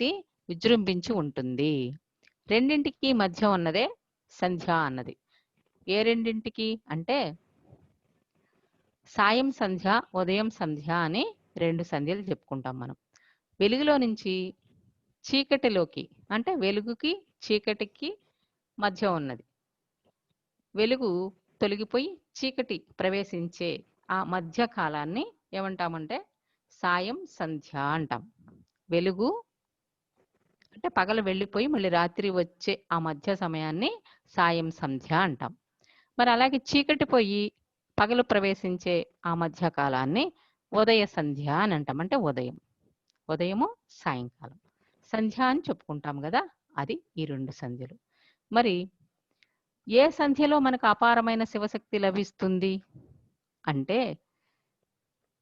శక్తి విజృంభించి ఉంటుంది. రెండింటికి మధ్య ఉన్నదే సంధ్య అన్నది. ఏ రెండింటికి అంటే సాయం సంధ్య, ఉదయం సంధ్య అని 2 సంధ్యలు చెప్పుకుంటాం మనం. వెలుగులో నుంచి చీకటిలోకి అంటే వెలుగుకి చీకటికి మధ్య ఉన్నది. వెలుగు తొలగిపోయి చీకటి ప్రవేశించే ఆ మధ్య కాలాన్ని ఏమంటామంటే సాయం సంధ్య అంటాం. వెలుగు అంటే పగలు వెళ్ళిపోయి మళ్ళీ రాత్రి వచ్చే ఆ మధ్య సమయాన్ని సాయం సంధ్య అంటాం. మరి అలాగే చీకటి పోయి పగలు ప్రవేశించే ఆ మధ్య కాలాన్ని ఉదయ సంధ్య అని అంటాం. అంటే ఉదయము సాయంకాలం సంధ్య అని చెప్పుకుంటాం కదా, అది ఈ 2 సంధ్యలు. మరి ఏ సంధ్యలో మనకు అపారమైన శివశక్తి లభిస్తుంది అంటే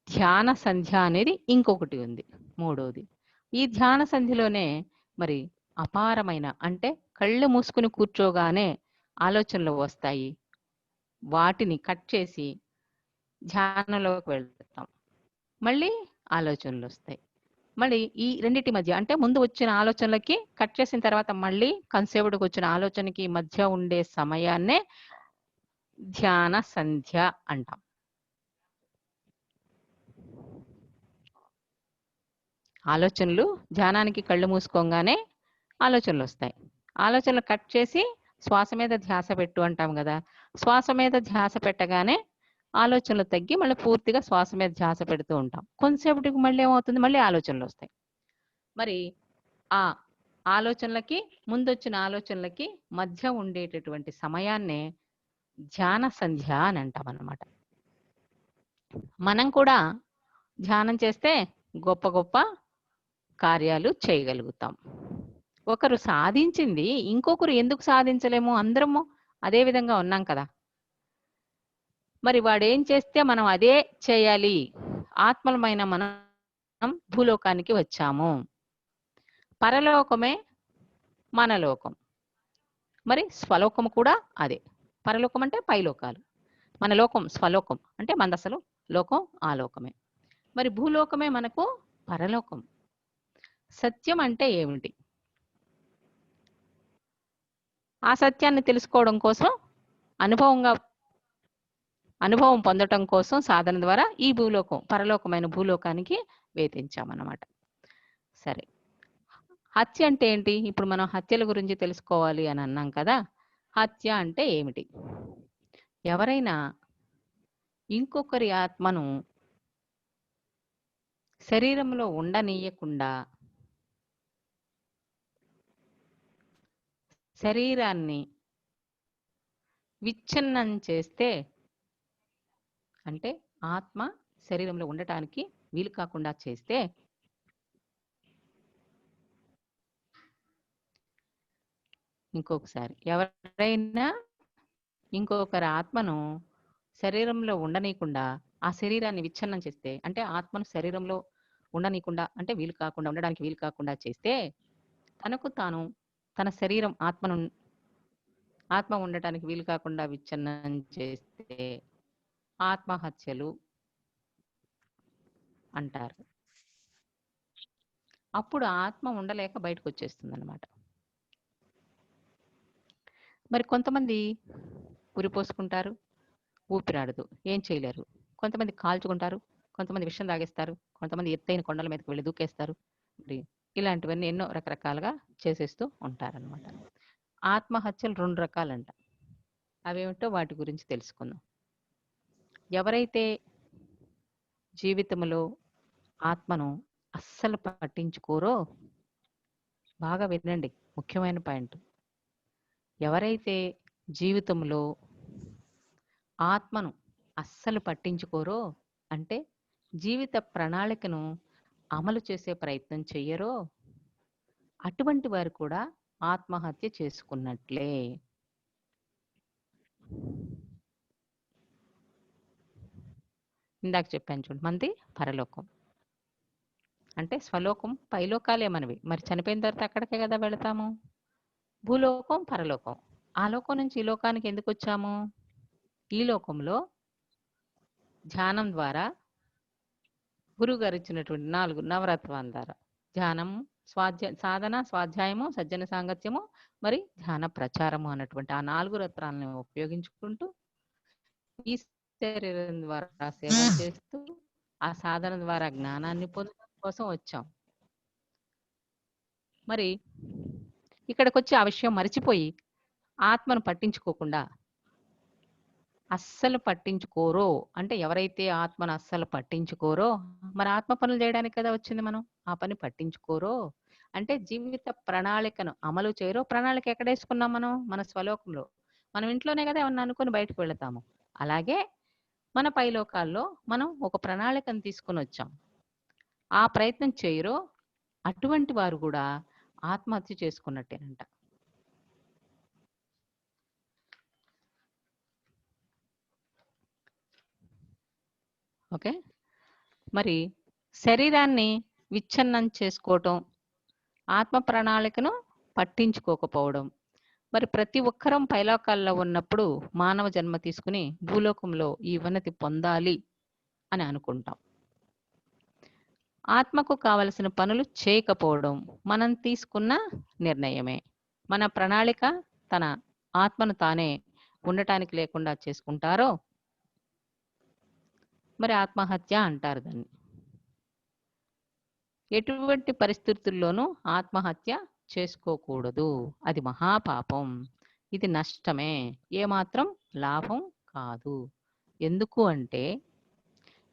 ధ్యాన సంధ్య అనేది ఇంకొకటి ఉంది, మూడోది. ఈ ధ్యాన సంధ్యలోనే మరి అపారమైన అంటే కళ్ళు మూసుకుని కూర్చోగానే ఆలోచనలు వస్తాయి. వాటిని కట్ చేసి ధ్యానంలోకి వెళ్తాం. మళ్ళీ ఆలోచనలు వస్తాయి. మళ్ళీ ఈ రెండిటి మధ్య అంటే ముందు వచ్చిన ఆలోచనలకి కట్ చేసిన తర్వాత మళ్ళీ కన్సేపుడికి వచ్చిన ఆలోచనకి మధ్య ఉండే సమయాన్నే ధ్యాన సంధ్య అంటాం. ఆలోచనలు ధ్యానానికి కళ్ళు మూసుకోగానే ఆలోచనలు వస్తాయి. ఆలోచనలు కట్ చేసి శ్వాస మీద ధ్యాస పెట్టు అంటాం కదా. శ్వాస మీద ధ్యాస పెట్టగానే ఆలోచనలు తగ్గి మళ్ళీ పూర్తిగా శ్వాస మీద ధ్యాస పెడుతూ ఉంటాం. కొంతసేపటికి మళ్ళీ ఏమవుతుంది, మళ్ళీ ఆలోచనలు వస్తాయి. మరి ఆ ఆలోచనలకి ముందొచ్చిన ఆలోచనలకి మధ్య ఉండేటటువంటి సమయాన్నే ధ్యాన సంధ్య అని అంటాం అన్నమాట. మనం కూడా ధ్యానం చేస్తే గొప్ప గొప్ప కార్యాలు చేయగలుగుతాం. ఒకరు సాధించింది ఇంకొకరు ఎందుకు సాధించలేము? అందరము అదే విధంగా ఉన్నాం కదా. మరి వాడేం చేస్తే మనం అదే చేయాలి. ఆత్మలమైన మనం భూలోకానికి వచ్చాము. పరలోకమే మన లోకం. మరి స్వలోకము కూడా అదే. పరలోకం అంటే పైలోకాలు, మన లోకం స్వలోకం అంటే మనది అసలు లోకం ఆ లోకమే. మరి భూలోకమే మనకు పరలోకం. సత్యం అంటే ఏమిటి? ఆ సత్యాన్ని తెలుసుకోవడం కోసం అనుభవం పొందటం కోసం సాధన ద్వారా ఈ భూలోకం పరలోకమైన భూలోకానికి వేధించామన్నమాట. సరే, హత్య అంటే ఏంటి? ఇప్పుడు మనం హత్యల గురించి తెలుసుకోవాలి అని అన్నాం కదా. హత్య అంటే ఏమిటి? ఎవరైనా ఇంకొకరి ఆత్మను శరీరంలో ఉండనీయకుండా శరీరాన్ని విచ్ఛిన్నం చేస్తే, అంటే ఆత్మ శరీరంలో ఉండటానికి వీలు కాకుండా చేస్తే, ఇంకొకసారి ఎవరైనా ఇంకొకరి ఆత్మను శరీరంలో ఉండనీయకుండా ఆ శరీరాన్ని విచ్ఛిన్నం చేస్తే, అంటే ఆత్మను శరీరంలో ఉండనీయకుండా అంటే వీలు కాకుండా ఉండడానికి వీలు కాకుండా చేస్తే, తనకు తాను తన శరీరం ఆత్మ ఉండటానికి వీలు కాకుండా విచ్ఛిన్నం చేస్తే ఆత్మహత్యలు అంటారు. అప్పుడు ఆత్మ ఉండలేక బయటకు వచ్చేస్తుంది అన్నమాట. మరి కొంతమంది ఉరిపోసుకుంటారు, ఊపిరాడదు, ఏం చేయలేరు. కొంతమంది కాల్చుకుంటారు, కొంతమంది విషం తాగేస్తారు, కొంతమంది ఎత్తైన కొండల మీదకి వెళ్ళి దూకేస్తారు. మరి ఇలాంటివన్నీ ఎన్నో రకరకాలుగా చేసేస్తూ ఉంటారనమాట. ఆత్మహత్యలు 2 రకాలంట. అవేమిటో వాటి గురించి తెలుసుకుందాం. ఎవరైతే జీవితంలో ఆత్మను అస్సలు పట్టించుకోరో, బాగా వినండి, ముఖ్యమైన పాయింట్. ఎవరైతే జీవితంలో ఆత్మను అస్సలు పట్టించుకోరో, అంటే జీవిత ప్రణాళికను అమలు చేసే ప్రయత్నం చెయ్యరో, అటువంటి వారు కూడా ఆత్మహత్య చేసుకున్నట్లే. ఇందాక చెప్పాను చూడండి, మనది పరలోకం అంటే స్వలోకం, పైలోకాలే మనవి. మరి చనిపోయిన తర్వాత అక్కడికే కదా వెళతాము. భూలోకం పరలోకం. ఆ లోకం నుంచి ఈ లోకానికి ఎందుకు వచ్చాము? ఈ లోకంలో ధ్యానం ద్వారా గురువు గారు ఇచ్చినటువంటి 4 నవరత్నాల ద్వారా ధ్యానం, సాధన, స్వాధ్యాయము, సజ్జన సాంగత్యము, మరి ధ్యాన ప్రచారము అన్నటువంటి ఆ 4 రత్నాలను ఉపయోగించుకుంటూ ఈ శరీరం ద్వారా సేవ చేస్తూ ఆ సాధన ద్వారా జ్ఞానాన్ని పొందడం కోసం వచ్చాం. మరి ఇక్కడికొచ్చి ఆ విషయం మరిచిపోయి ఆత్మను పట్టించుకోకుండా అస్సలు పట్టించుకోరో అంటే ఎవరైతే ఆత్మను అస్సలు పట్టించుకోరో మరి ఆత్మ పనులు చేయడానికి కదా వచ్చింది మనం. ఆ పని పట్టించుకోరో అంటే జీవిత ప్రణాళికను అమలు చేయరో. ప్రణాళిక ఎక్కడ వేసుకున్నాం మనం? మన స్వలోకంలో. మనం ఇంట్లోనే కదా ఏమన్నా అనుకుని బయటకు వెళతాము. అలాగే మన పైలోకాల్లో మనం ఒక ప్రణాళికను తీసుకుని వచ్చాం. ఆ ప్రయత్నం చేయరో అటువంటి వారు కూడా ఆత్మహత్య చేసుకున్నట్టేనంట. ఓకే. మరి శరీరాన్ని విచ్ఛిన్నం చేసుకోవటం, ఆత్మ ప్రణాళికను పట్టించుకోకపోవడం. మరి ప్రతి ఒక్కరం పైలోకాల్లో ఉన్నప్పుడు మానవ జన్మ తీసుకుని భూలోకంలో ఈ ఉన్నతి పొందాలి అని అనుకుంటాం. ఆత్మకు కావలసిన పనులు చేయకపోవడం మనం తీసుకున్న నిర్ణయమే. మన ప్రణాళిక తన ఆత్మను తానే ఉండటానికి లేకుండా చేసుకుంటారో మరి ఆత్మహత్య అంటారు దాన్ని. ఎటువంటి పరిస్థితుల్లోనూ ఆత్మహత్య చేసుకోకూడదు. అది మహాపాపం. ఇది నష్టమే, ఏమాత్రం లాభం కాదు. ఎందుకు అంటే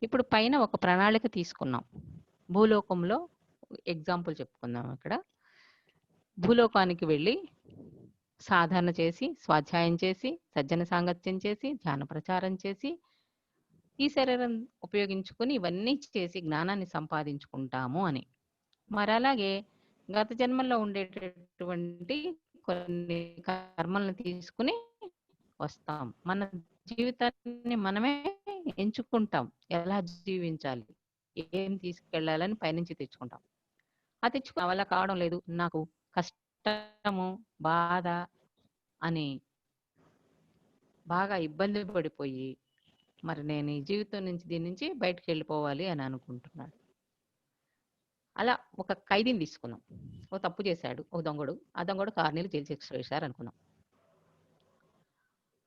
ఇప్పుడు పైన ఒక ప్రణాళిక తీసుకున్నాం. భూలోకంలో ఎగ్జాంపుల్ చెప్పుకుందాం. అక్కడ భూలోకానికి వెళ్ళి సాధన చేసి, స్వాధ్యాయం చేసి, సజ్జన సాంగత్యం చేసి, ధ్యాన ప్రచారం చేసి, ఈ శరీరం ఉపయోగించుకుని ఇవన్నీ చేసి జ్ఞానాన్ని సంపాదించుకుంటాము అని. మరి అలాగే గత జన్మల్లో ఉండేటటువంటి కొన్ని కర్మలను తీసుకుని వస్తాం. మన జీవితాన్ని మనమే ఎంచుకుంటాం. ఎలా జీవించాలి, ఏం తీసుకెళ్లాలని పైనుంచి తెచ్చుకుంటాం. అది తెచ్చుకున్న వల్ల కావడం లేదు, నాకు కష్టము, బాధ అని బాగా ఇబ్బంది పడిపోయి మరి నేను ఈ జీవితం నుంచి దీని నుంచి బయటకు వెళ్ళిపోవాలి అని అనుకుంటున్నాడు. అలా ఒక ఖైదీని తీసుకున్నాం. ఒక తప్పు చేశాడు, ఒక దొంగడు. ఆ దొంగడు 6 నెలలు జైలు శిక్ష వేశారు అనుకున్నాం.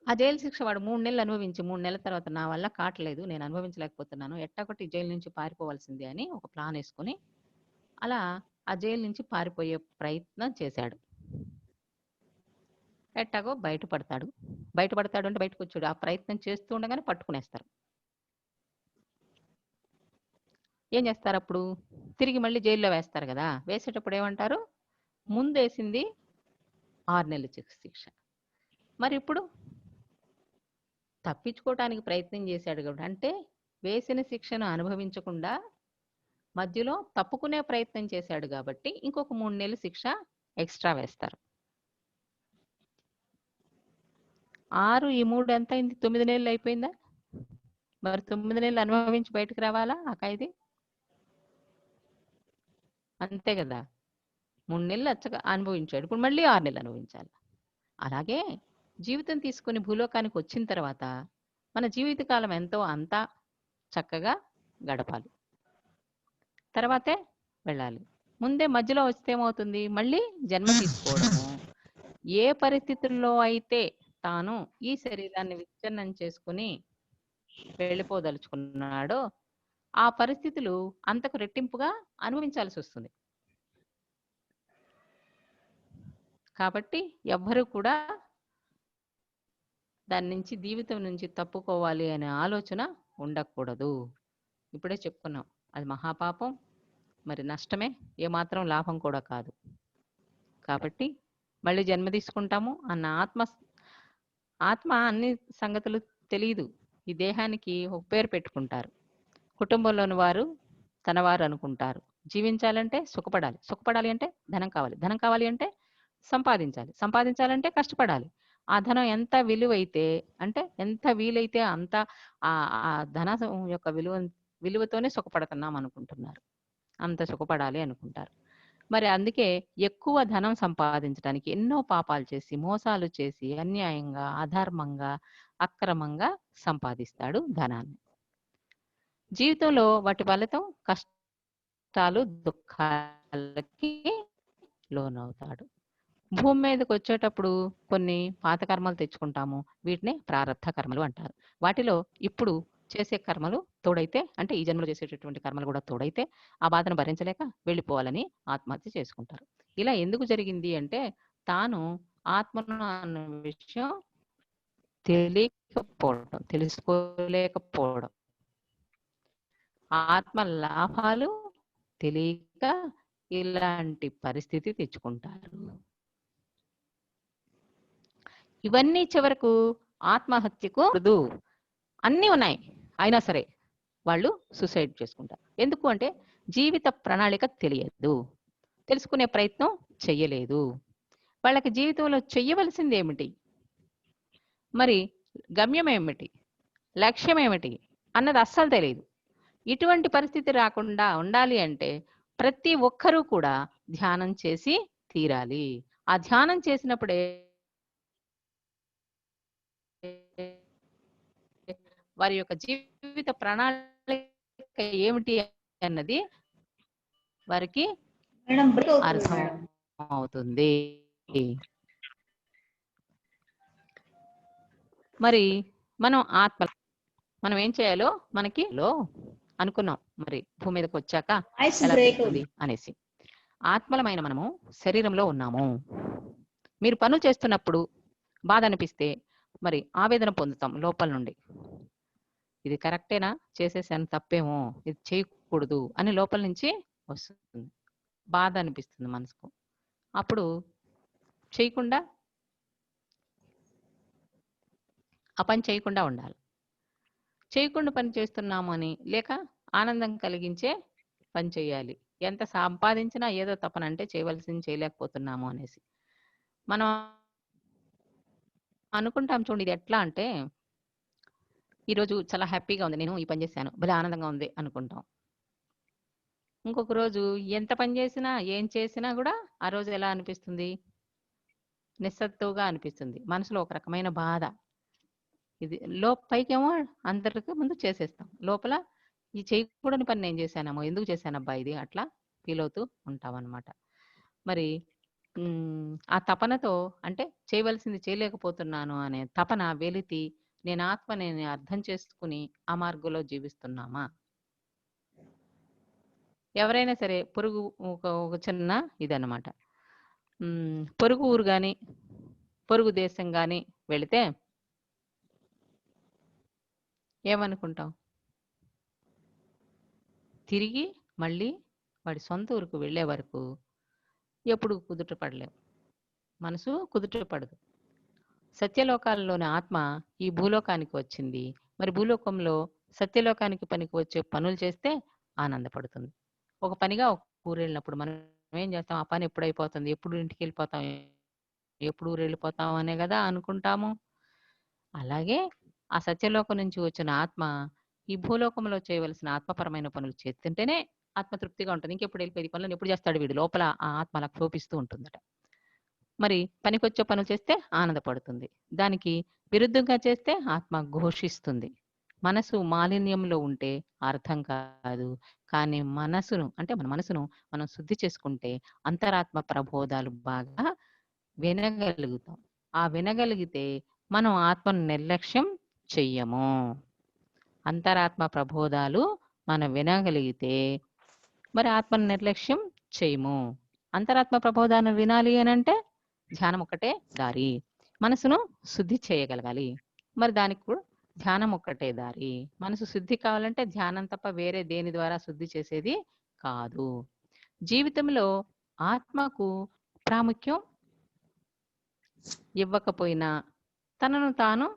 ఆ జైలు శిక్ష వాడు 3 నెలలు అనుభవించి 3 నెలల తర్వాత నా వల్ల కావట్లేదు, నేను అనుభవించలేకపోతున్నాను, ఎట్టాకొట్టి జైలు నుంచి పారిపోవాల్సిందే అని ఒక ప్లాన్ వేసుకుని అలా ఆ జైలు నుంచి పారిపోయే ప్రయత్నం చేశాడు. ఎట్టాగో బయటపడతాడు. బయటపడతాడు అంటే బయటకు వచ్చాడు. ఆ ప్రయత్నం చేస్తూ ఉండగానే పట్టుకునేస్తారు. ఏం చేస్తారు అప్పుడు? తిరిగి మళ్ళీ జైల్లో వేస్తారు కదా. వేసేటప్పుడు ఏమంటారు? ముందేసింది 6 నెలల శిక్ష. మరి ఇప్పుడు తప్పించుకోవటానికి ప్రయత్నం చేశాడు కాబట్టి, అంటే వేసిన శిక్షను అనుభవించకుండా మధ్యలో తప్పుకునే ప్రయత్నం చేశాడు కాబట్టి ఇంకొక 3 నెలల శిక్ష ఎక్స్ట్రా వేస్తారు. 6 ఈ 3 ఎంత అయింది? 9 నెలలు అయిపోయిందా? మరి 9 నెలలు అనుభవించి బయటకు రావాలా ఆ ఖైదీ? అంతే కదా. 3 నెలలు అచ్చగా అనుభవించాడు, ఇప్పుడు మళ్ళీ 6 నెలలు అనుభవించాలి. అలాగే జీవితం తీసుకుని భూలోకానికి వచ్చిన తర్వాత మన జీవితకాలం ఎంతో అంతా చక్కగా గడపాలి, తర్వాతే వెళ్ళాలి. ముందే మధ్యలో వస్తే ఏమవుతుంది? మళ్ళీ జన్మ తీసుకోవడము. ఏ పరిస్థితుల్లో అయితే తాను ఈ శరీరాన్ని విచ్ఛిన్నం చేసుకుని వెళ్ళిపోదలుచుకున్నాడో ఆ పరిస్థితులు అంతకు రెట్టింపుగా అనుభవించాల్సి వస్తుంది. కాబట్టి ఎవ్వరూ కూడా దాని నుంచి, జీవితం నుంచి తప్పుకోవాలి అనే ఆలోచన ఉండకూడదు. ఇప్పుడే చెప్పుకున్నాం, అది మహాపాపం, మరి నష్టమే, ఏమాత్రం లాభం కూడా కాదు. కాబట్టి మళ్ళీ జన్మ తీసుకుంటాము అన్న ఆత్మ అన్ని సంగతులు తెలియదు. ఈ దేహానికి ఒక పేరు పెట్టుకుంటారు. కుటుంబంలోని వారు తనవారు అనుకుంటారు. జీవించాలంటే సుఖపడాలి, సుఖపడాలి అంటే ధనం కావాలి, ధనం కావాలి అంటే సంపాదించాలి, సంపాదించాలంటే కష్టపడాలి. ఆ ధనం ఎంత విలువైతే అంటే ఎంత వీలైతే అంత ఆ ధన యొక్క విలువతోనే సుఖపడుతున్నాం అనుకుంటున్నారు. అంత సుఖపడాలి అనుకుంటారు. మరి అందుకే ఎక్కువ ధనం సంపాదించడానికి ఎన్నో పాపాలు చేసి, మోసాలు చేసి, అన్యాయంగా, అధర్మంగా, అక్రమంగా సంపాదిస్తాడు ధనాన్ని. జీవితంలో వాటి ఫలితం కష్టాలు, దుఃఖాలు. కర్మఫలాలకి లోనవుతాడు. భూమి మీదకి వచ్చేటప్పుడు కొన్ని పాత కర్మలు తెచ్చుకుంటాము. వీటిని ప్రారబ్ధ కర్మలు అంటారు. వాటిలో ఇప్పుడు చేసే కర్మలు తోడైతే, అంటే ఈ జన్మలో చేసేటటువంటి కర్మలు కూడా తోడైతే ఆ బాధను భరించలేక వెళ్ళిపోవాలని ఆత్మహత్య చేసుకుంటారు. ఇలా ఎందుకు జరిగింది అంటే తాను ఆత్మను అన్న విషయం తెలియకపోవడం, తెలుసుకోలేకపోవడం, ఆత్మ లాభాలు తెలియక ఇలాంటి పరిస్థితి తెచ్చుకుంటారు. ఇవన్నీ చివరకు ఆత్మహత్యకు అన్నీ ఉన్నాయి, అయినా సరే వాళ్ళు సూసైడ్ చేసుకుంటారు. ఎందుకు అంటే జీవిత ప్రణాళిక తెలియదు, తెలుసుకునే ప్రయత్నం చెయ్యలేదు. వాళ్ళకి జీవితంలో చెయ్యవలసింది ఏమిటి, మరి గమ్యం ఏమిటి, లక్ష్యం ఏమిటి అన్నది అస్సలు తెలియదు. ఇటువంటి పరిస్థితి రాకుండా ఉండాలి అంటే ప్రతి ఒక్కరూ కూడా ధ్యానం చేసి తీరాలి. ఆ ధ్యానం చేసినప్పుడే వారి యొక్క జీవిత ప్రణాళిక ఏమిటి అన్నది వారికి అర్థం అవుతుంది. మరి మనం ఏం చేయాలో మనకి అనుకున్నాం, మరి భూమి మీదకి వచ్చాక ఎలా తెలుస్తుంది అనేసి. ఆత్మలమైన మనము శరీరంలో ఉన్నాము. మీరు పనులు చేస్తున్నప్పుడు బాధ అనిపిస్తే మరి ఆవేదన పొందుతాం లోపల నుండి. ఇది కరెక్టేనా, చేసేసాను తప్పేమో, ఇది చేయకూడదు అని లోపల నుంచి వస్తుంది, బాధ అనిపిస్తుంది మనసుకు. అప్పుడు చేయకుండా ఆ పని చేయకుండా ఉండాలి. చేయకుండా పని చేస్తున్నాము అని లేక ఆనందం కలిగించే పని చేయాలి. ఎంత సంపాదించినా ఏదో తపనంటే చేయవలసింది చేయలేకపోతున్నాము అనేసి మనం అనుకుంటాం. చూడండి, ఇది ఎట్లా అంటే ఈరోజు చాలా హ్యాపీగా ఉంది, నేను ఈ పని చేశాను, భలే ఆనందంగా ఉంది అనుకుంటాం. ఇంకొక రోజు ఎంత పని చేసినా ఏం చేసినా కూడా ఆ రోజు ఎలా అనిపిస్తుంది, నిస్సత్తుగా అనిపిస్తుంది. మనసులో ఒక రకమైన బాధ. ఇది పైకేమో అందరికి ముందు చేసేస్తాం, లోపల ఈ చేయకూడని పని నేను చేశానేమో, ఎందుకు చేశానబ్బా ఇది, అట్లా ఫీల్ అవుతూ ఉంటాం అన్నమాట. మరి ఆ తపనతో అంటే చేయవలసింది చేయలేకపోతున్నాను అనే తపన వెలితి నేను ఆత్మని అర్థం చేసుకుని ఆ మార్గంలో జీవిస్తున్నామా? ఎవరైనా సరే పొరుగు ఒక చిన్న ఇదన్నమాట, పొరుగు ఊరు కానీ పొరుగు దేశం కానీ వెళితే ఏమనుకుంటాం, తిరిగి మళ్ళీ వాడి సొంత ఊరుకు వెళ్ళే వరకు ఎప్పుడు కుదుట పడలేం, మనసు కుదుట పడదు. సత్యలోకాలలోని ఆత్మ ఈ భూలోకానికి వచ్చింది. మరి భూలోకంలో సత్యలోకానికి పనికి వచ్చే పనులు చేస్తే ఆనందపడుతుంది. ఒక పనిగా ఒక ఊరు వెళ్ళినప్పుడు మనం ఏం చేస్తాం, ఆ పని ఎప్పుడు అయిపోతుంది, ఎప్పుడు ఇంటికి వెళ్ళిపోతాం, ఎప్పుడు ఊరు వెళ్ళిపోతాం అనే కదా అనుకుంటాము. అలాగే ఆ సత్యలోకం నుంచి వచ్చిన ఆత్మ ఈ భూలోకంలో చేయవలసిన ఆత్మపరమైన పనులు చేస్తుంటేనే ఆత్మతృప్తిగా ఉంటుంది. ఇంకెప్పుడు వెళ్ళిపోయి పనులను ఎప్పుడు చేస్తాడు వీడు, లోపల ఆ ఆత్మ అలా క్షోభిస్తూ ఉంటుందట. మరి పనికొచ్చే పనులు చేస్తే ఆనందపడుతుంది, దానికి విరుద్ధంగా చేస్తే ఆత్మ ఘోషిస్తుంది. మనసు మాలిన్యంలో ఉంటే అర్థం కాదు, కానీ మనసును అంటే మన మనసును మనం శుద్ధి చేసుకుంటే అంతరాత్మ ప్రబోధాలు బాగా వినగలుగుతాం. ఆ వినగలిగితే మనం ఆత్మను నిర్లక్ష్యం చెయ్యము. అంతరాత్మ ప్రబోధాలు మనం వినగలిగితే మరి ఆత్మను నిర్లక్ష్యం చేయము. అంతరాత్మ ప్రబోధాన్ని వినాలి అని అంటే ధ్యానం ఒక్కటే దారి. మనసును శుద్ధి చేయగలగాలి, మరి దానికి కూడా ధ్యానం ఒక్కటే దారి. మనసు శుద్ధి కావాలంటే ధ్యానం తప్ప వేరే దేని ద్వారా శుద్ధి చేసేది కాదు. జీవితంలో ఆత్మకు ప్రాముఖ్యం ఇవ్వకపోయినా, తనను తాను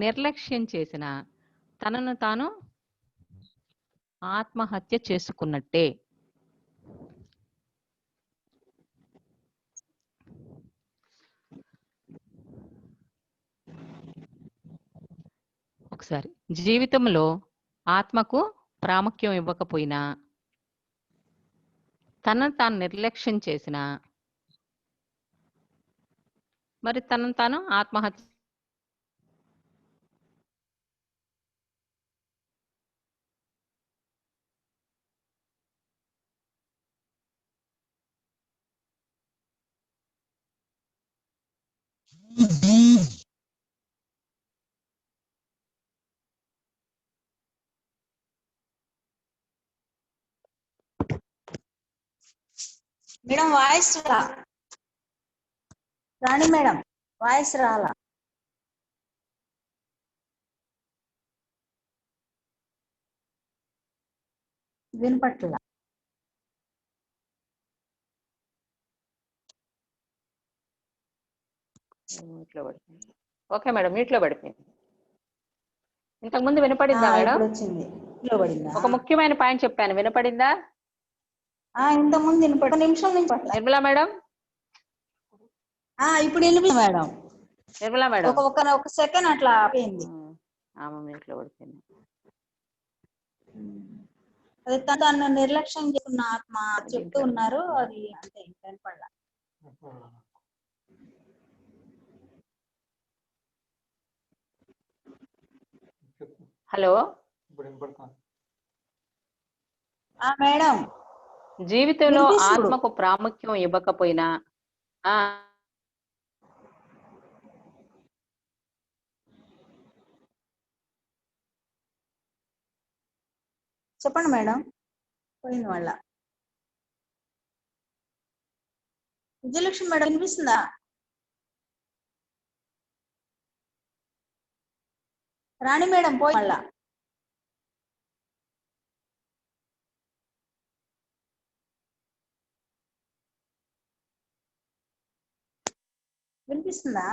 నిర్లక్ష్యం చేసిన, తనను తాను ఆత్మహత్య చేసుకున్నట్టే. ఒకసారి జీవితంలో ఆత్మకు ప్రాముఖ్యం ఇవ్వకపోయినా, తనను తాను నిర్లక్ష్యం చేసిన, మరి తనను తాను ఆత్మహత్య మేడం వాయిస్ రాణి మేడం వాయిస్ రాలా. వినపట్ల. మ్యూట్లో పడిపోయింది. ఓకే మేడం, మ్యూట్లో పడిపోయింది. ఇంతకుముందు వినపడిందా మేడం? ఇప్పుడు వచ్చింది. మ్యూట్లో పడిందా? ఒక ముఖ్యమైన పాయింట్ చెప్పాను, వినపడిందా? ఇంతకుముందు వినపడ నిమిషం నుంచి పట్ల. నిర్మలా మేడం, ఇప్పుడు వినిపించింది మేడం. నిర్మలా మేడం, ఒక సెకండ్ అట్లా ఆపోయింది. ఆమె మ్యూట్లో పడిపోయింది. అది తను నిర్లక్ష్యం చేసుకున్న ఆత్మ చెప్తూ ఉన్నారు. అది అంటే వినపడలా. హలో మేడం, జీవితంలో ఆత్మకు ప్రాముఖ్యం ఇవ్వకపోయినా చెప్పండి మేడం. పోయింది వాళ్ళ. విజయలక్ష్మి మేడం వినిపిస్తుందా? రాణి మేడం పోయి వాళ్ళ. వినిపిస్తుందా?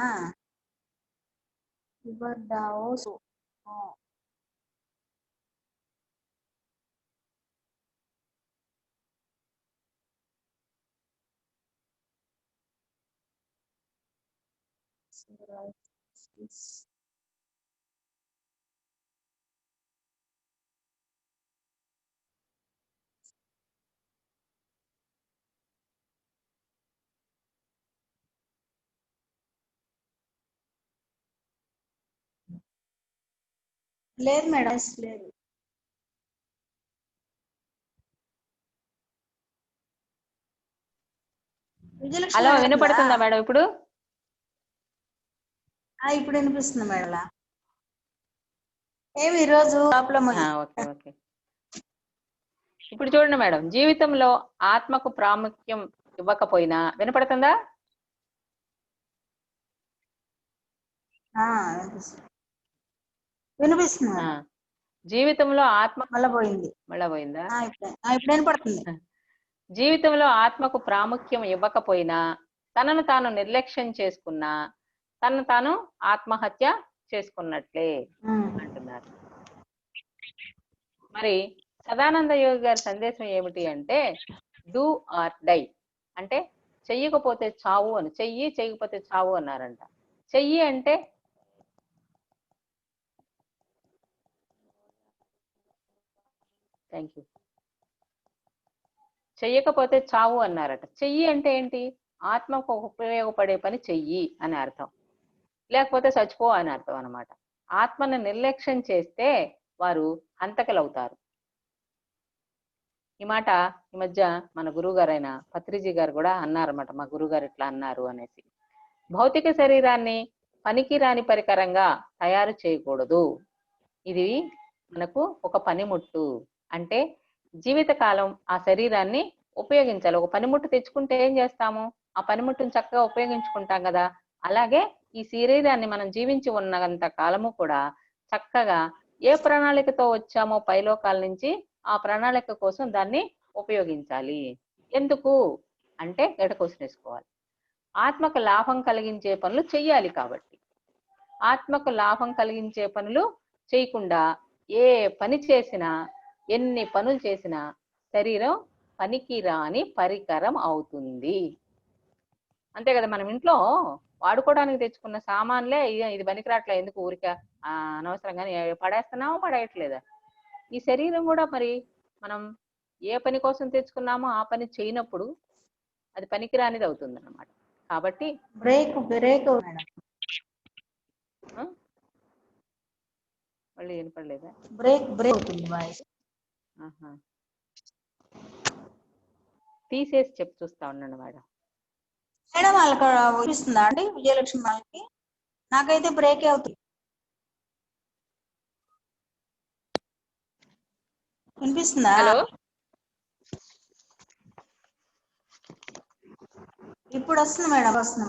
లేదు మేడం, లేదు. హలో, వినపడుతుందా మేడం ఇప్పుడు? ఇప్పుడు వినిపిస్తుంది మేడం. ఏమి ఈరోజు ప్రాబ్లం? Okay okay. ఇప్పుడు చూడండి మేడం, జీవితంలో ఆత్మకు ప్రాముఖ్యం ఇవ్వకపోయినా వినపడుతుందా? వినిపిస్తుంది. జీవితంలో ఆత్మ మళ్ళా పోయింది. మళ్ళా పోయిందా? ఇప్పుడు వినపడుతుంది. జీవితంలో ఆత్మకు ప్రాముఖ్యం ఇవ్వకపోయినా తనను తాను నిర్లక్ష్యం చేసుకున్నా తనను తాను ఆత్మహత్య చేసుకున్నట్లే అంటున్నారు. మరి సదానంద యోగి గారి సందేశం ఏమిటి అంటే డూ ఆర్ డై, అంటే చెయ్యకపోతే చావు అని. చెయ్యి, చెయ్యకపోతే చావు అన్నారంట. చెయ్యి అంటే థ్యాంక్ యూ, చెయ్యకపోతే చావు అన్నారట. చెయ్యి అంటే ఏంటి? ఆత్మకు ఉపయోగపడే పని చెయ్యి అని అర్థం, లేకపోతే చచ్చిపో అని అర్థం అనమాట. ఆత్మను నిర్లక్ష్యం చేస్తే వారు హంతకులవుతారు. ఈ మాట ఈ మధ్య మన గురువు గారైన పత్రిజీ గారు కూడా అన్నారన్నమాట. మా గురువు గారు ఇట్లా అన్నారు అనేసి. భౌతిక శరీరాన్ని పనికిరాని పరికరంగా తయారు చేయకూడదు. ఇది మనకు ఒక పనిముట్టు. అంటే జీవితకాలం ఆ శరీరాన్ని ఉపయోగించాలి. ఒక పనిముట్టు తెచ్చుకుంటే ఏం చేస్తాము? ఆ పనిముట్టును చక్కగా ఉపయోగించుకుంటాం కదా. అలాగే ఈ శరీరాన్ని మనం జీవించి ఉన్నంత కాలము కూడా చక్కగా ఏ ప్రణాళికతో వచ్చామో పైలోకాల నుంచి ఆ ప్రణాళిక కోసం దాన్ని ఉపయోగించాలి. ఎందుకు అంటే క్వశ్చన్ వేసుకోవాలి. ఆత్మకు లాభం కలిగించే పనులు చెయ్యాలి. కాబట్టి ఆత్మకు లాభం కలిగించే పనులు చేయకుండా ఏ పని చేసినా, ఎన్ని పనులు చేసినా శరీరం పనికిరాని పరికరం అవుతుంది. అంతే కదా. మనం ఇంట్లో వాడుకోవడానికి తెచ్చుకున్న సామాన్లే ఇది పనికిరాట్లే, ఎందుకు ఊరికే అనవసరంగానే పడేస్తున్నామో పడేయట్లేదా? ఈ శరీరం కూడా మరి మనం ఏ పని కోసం తెచ్చుకున్నామో ఆ పని చేయనప్పుడు అది పనికిరానిది అవుతుంది అన్నమాట. కాబట్టి బ్రేక్ మళ్ళీ వినపడలేదా? బ్రేక్ అవుతుంది వాయిస్. తీసేసి చెప్పి చూస్తా ఉన్నాను మేడం. మేడం వాళ్ళకి వినిపిస్తుందా అండి విజయలక్ష్మి వాళ్ళకి? నాకైతే బ్రేక్ అవుతుంది. వినిపిస్తుందా? హలో, ఇప్పుడు వస్తుంది మేడం, వస్తుంది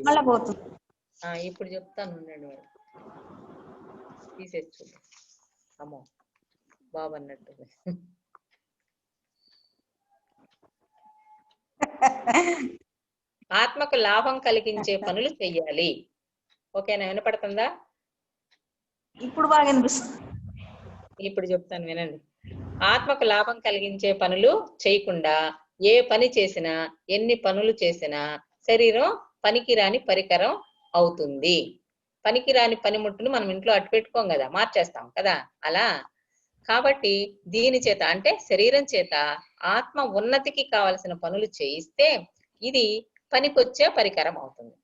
మళ్ళా పోతుంది. ఇప్పుడు చెప్తాను ఉండండి మేడం. తీసేచ్చు. అమ్మో బాబు అన్నట్టు. ఆత్మకు లాభం కలిగించే పనులు చెయ్యాలి. ఓకేనా? వినపడుతుందా? ఇప్పుడు బాగా వినిపిస్తుంది. ఇప్పుడు చెప్తాను వినండి. ఆత్మకు లాభం కలిగించే పనులు చేయకుండా ఏ పని చేసినా, ఎన్ని పనులు చేసినా శరీరం పనికిరాని పరికరం అవుతుంది. పనికిరాని పనిముట్టును మనం ఇంట్లో అట్టు పెట్టుకోం కదా, మార్చేస్తాం కదా. అలా కాబట్టి దీని చేత అంటే శరీరం చేత ఆత్మ ఉన్నతికి కావలసిన పనులు చేయిస్తే ఇది పనికొచ్చే పరికరం అవుతుంది.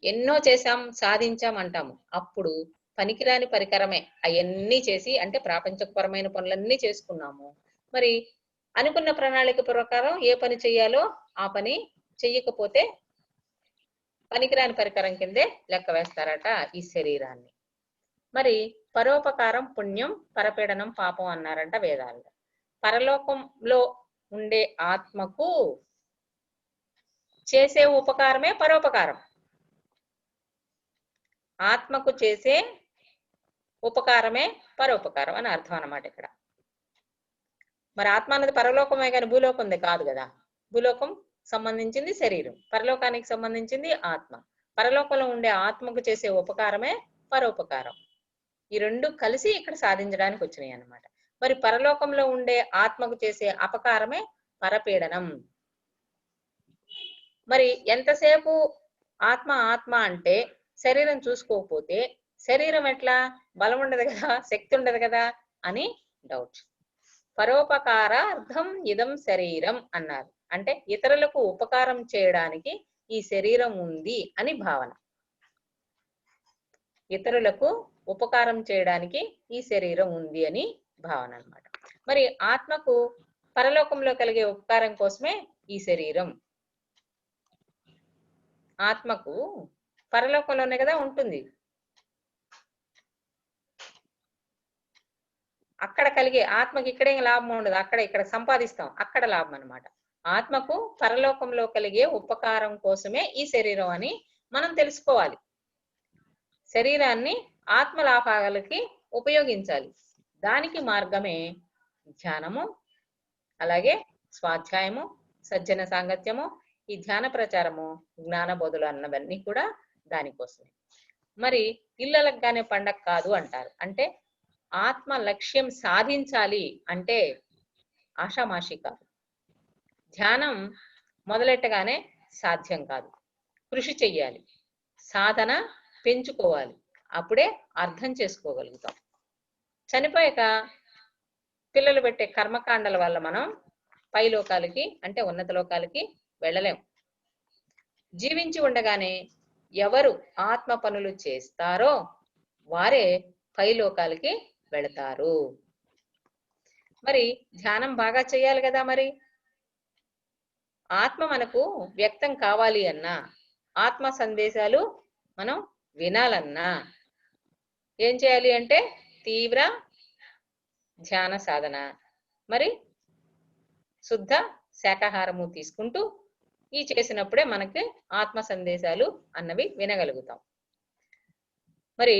ఎన్నో చేశాం, సాధించాం అంటాము, అప్పుడు పనికిరాని పరికరమే. అవన్నీ చేసి అంటే ప్రాపంచకపరమైన పనులన్నీ చేసుకున్నాము, మరి అనుకున్న ప్రణాళిక ప్రకారం ఏ పని చెయ్యాలో ఆ పని చెయ్యకపోతే పనికిరాని పరికరం కిందే లెక్క వేస్తారట ఈ శరీరాన్ని. మరి పరోపకారం పుణ్యం, పరపీడనం పాపం అన్నారంట వేదాల్లో. పరలోకంలో ఉండే ఆత్మకు చేసే ఉపకారమే పరోపకారం. ఆత్మకు చేసే ఉపకారమే పరోపకారం అని అర్థం అన్నమాట ఇక్కడ. మరి ఆత్మ అన్నది పరలోకమే కానీ భూలోకం ఉంది కాదు కదా. భూలోకం సంబంధించింది శరీరం, పరలోకానికి సంబంధించింది ఆత్మ. పరలోకంలో ఉండే ఆత్మకు చేసే ఉపకారమే పరోపకారం. ఈ రెండు కలిసి ఇక్కడ సాధించడానికి వచ్చినాయి అన్నమాట. మరి పరలోకంలో ఉండే ఆత్మకు చేసే అపకారమే పరపీడనం. మరి ఎంతసేపు ఆత్మ ఆత్మ అంటే శరీరం చూసుకోకపోతే శరీరం ఎట్లా, బలం ఉండదు కదా, శక్తి ఉండదు కదా అని డౌట్. పరోపకారార్థం ఇదం శరీరం అన్నారు. అంటే ఇతరులకు ఉపకారం చేయడానికి ఈ శరీరం ఉంది అని భావన. ఇతరులకు ఉపకారం చేయడానికి ఈ శరీరం ఉంది అని భావన అన్నమాట. మరి ఆత్మకు పరలోకంలో కలిగే ఉపకారం కోసమే ఈ శరీరం. ఆత్మకు పరలోకంలోనే కదా ఉంటుంది, అక్కడ కలిగే ఆత్మకి ఇక్కడేం లాభం ఉండదు, అక్కడ ఇక్కడ సంపాదిస్తాం, అక్కడ లాభం అన్నమాట. ఆత్మకు పరలోకంలో కలిగే ఉపకారం కోసమే ఈ శరీరం అని మనం తెలుసుకోవాలి. శరీరాన్ని ఆత్మ లాభాలకి ఉపయోగించాలి. దానికి మార్గమే ధ్యానము, అలాగే స్వాధ్యాయము, సజ్జన సాంగత్యము, ఈ ధ్యాన ప్రచారము, జ్ఞాన బోధలు అన్నవన్నీ కూడా దానికోసమే. మరి ఇళ్ళలగానే పండగ కాదు అంటారు. అంటే ఆత్మ లక్ష్యం సాధించాలి అంటే ఆషామాషి కాదు. ధ్యానం మొదలెట్టగానే సాధ్యం కాదు, కృషి చెయ్యాలి, సాధన పెంచుకోవాలి, అప్పుడే అర్థం చేసుకోగలుగుతాం. చనిపోయాక పిల్లలు పెట్టే కర్మకాండల వల్ల మనం పై లోకాలకి అంటే ఉన్నత లోకాలకి వెళ్ళలేం. జీవించి ఉండగానే ఎవరు ఆత్మ పనులు చేస్తారో వారే పై లోకాలకి వెళతారు. మరి ధ్యానం బాగా చేయాలి కదా. మరి ఆత్మ మనకు వ్యక్తం కావాలి అన్నా, ఆత్మ సందేశాలు మనం వినాలన్నా ఏం చేయాలి అంటే తీవ్ర ధ్యాన సాధన, మరి శుద్ధ శాకాహారము తీసుకుంటూ ఈ చేసినప్పుడే మనకి ఆత్మ సందేశాలు అన్నవి వినగలుగుతాం. మరి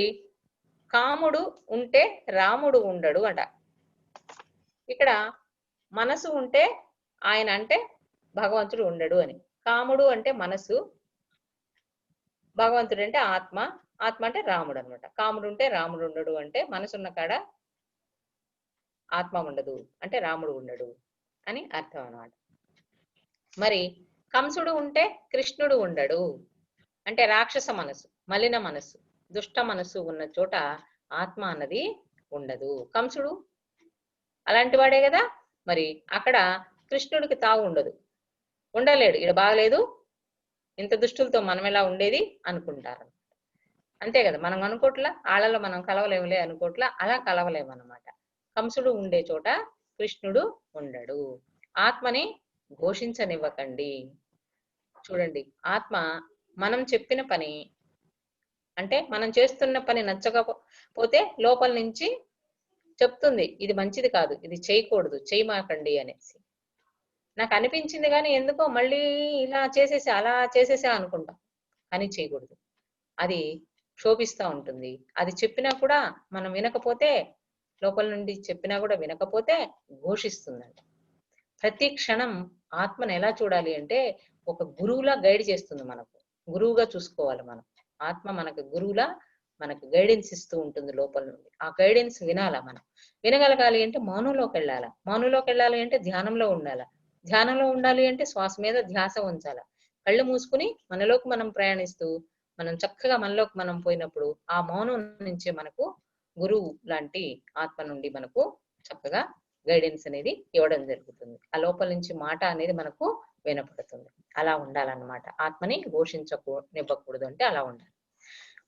కాముడు ఉంటే రాముడు ఉండడు అంట. ఇక్కడ మనసు ఉంటే ఆయన అంటే భగవంతుడు ఉండడు అని. కాముడు అంటే మనసు, భగవంతుడు అంటే ఆత్మ, ఆత్మ అంటే రాముడు అనమాట. కాముడు ఉంటే రాముడు ఉండడు అంటే మనసున్న కాడ ఆత్మ ఉండదు అంటే రాముడు ఉండడు అని అర్థం అన్నమాట. మరి కంసుడు ఉంటే కృష్ణుడు ఉండడు అంటే రాక్షస మనసు, మలిన మనసు, దుష్ట మనసు ఉన్న చోట ఆత్మ అన్నది ఉండదు. కంసుడు అలాంటి వాడే కదా. మరి అక్కడ కృష్ణుడికి తావు ఉండదు, ఉండలేడు. ఇక్కడ బాగలేదు, ఇంత దుష్టులతో మనం ఎలా ఉండేది అనుకుంటారు. అంతే కదా, మనం అనుకోట్లా, ఆళ్ళలో మనం కలవలేములే అనుకోట్లా, అలా కలవలేమన్నమాట. కంసుడు ఉండే చోట కృష్ణుడు ఉండడు. ఆత్మని ఘోషించనివ్వకండి. చూడండి, ఆత్మ మనం చెప్పిన పని అంటే మనం చేస్తున్న పని నచ్చకపోతే లోపల నుంచి చెప్తుంది, ఇది మంచిది కాదు, ఇది చేయకూడదు, చేయమాకండి అనేసి. నాకు అనిపించింది కానీ ఎందుకో మళ్ళీ ఇలా చేసేసా అలా చేసేసా అనుకుంటాం, కానీ చేయకూడదు. అది క్షోభిస్తూ ఉంటుంది. అది చెప్పినా కూడా మనం వినకపోతే, లోపల నుండి చెప్పినా కూడా వినకపోతే ఘోషిస్తుందంట. ప్రతి క్షణం ఆత్మను ఎలా చూడాలి అంటే ఒక గురువులా గైడ్ చేస్తుంది మనకు. గురువుగా చూసుకోవాలి మనం. ఆత్మ మనకు గురువులా మనకు గైడెన్స్ ఇస్తూ ఉంటుంది లోపల నుండి. ఆ గైడెన్స్ వినాలా మనం. వినగలగాలి అంటే మౌనంలోకి వెళ్ళాలా. మౌనంలోకి వెళ్ళాలి అంటే ధ్యానంలో ఉండాలా. ధ్యానంలో ఉండాలి అంటే శ్వాస మీద ధ్యాస ఉంచాలా. కళ్ళు మూసుకుని మనలోకి మనం ప్రయాణిస్తూ మనం చక్కగా మనలోకి మనం పోయినప్పుడు ఆ మౌనం నుంచి మనకు గురువు లాంటి ఆత్మ నుండి మనకు చక్కగా గైడెన్స్ అనేది ఇవ్వడం జరుగుతుంది. ఆ లోపల నుంచి మాట అనేది మనకు వినపడుతుంది. అలా ఉండాలన్నమాట. ఆత్మని నివ్వకూడదు అంటే అలా ఉండాలి.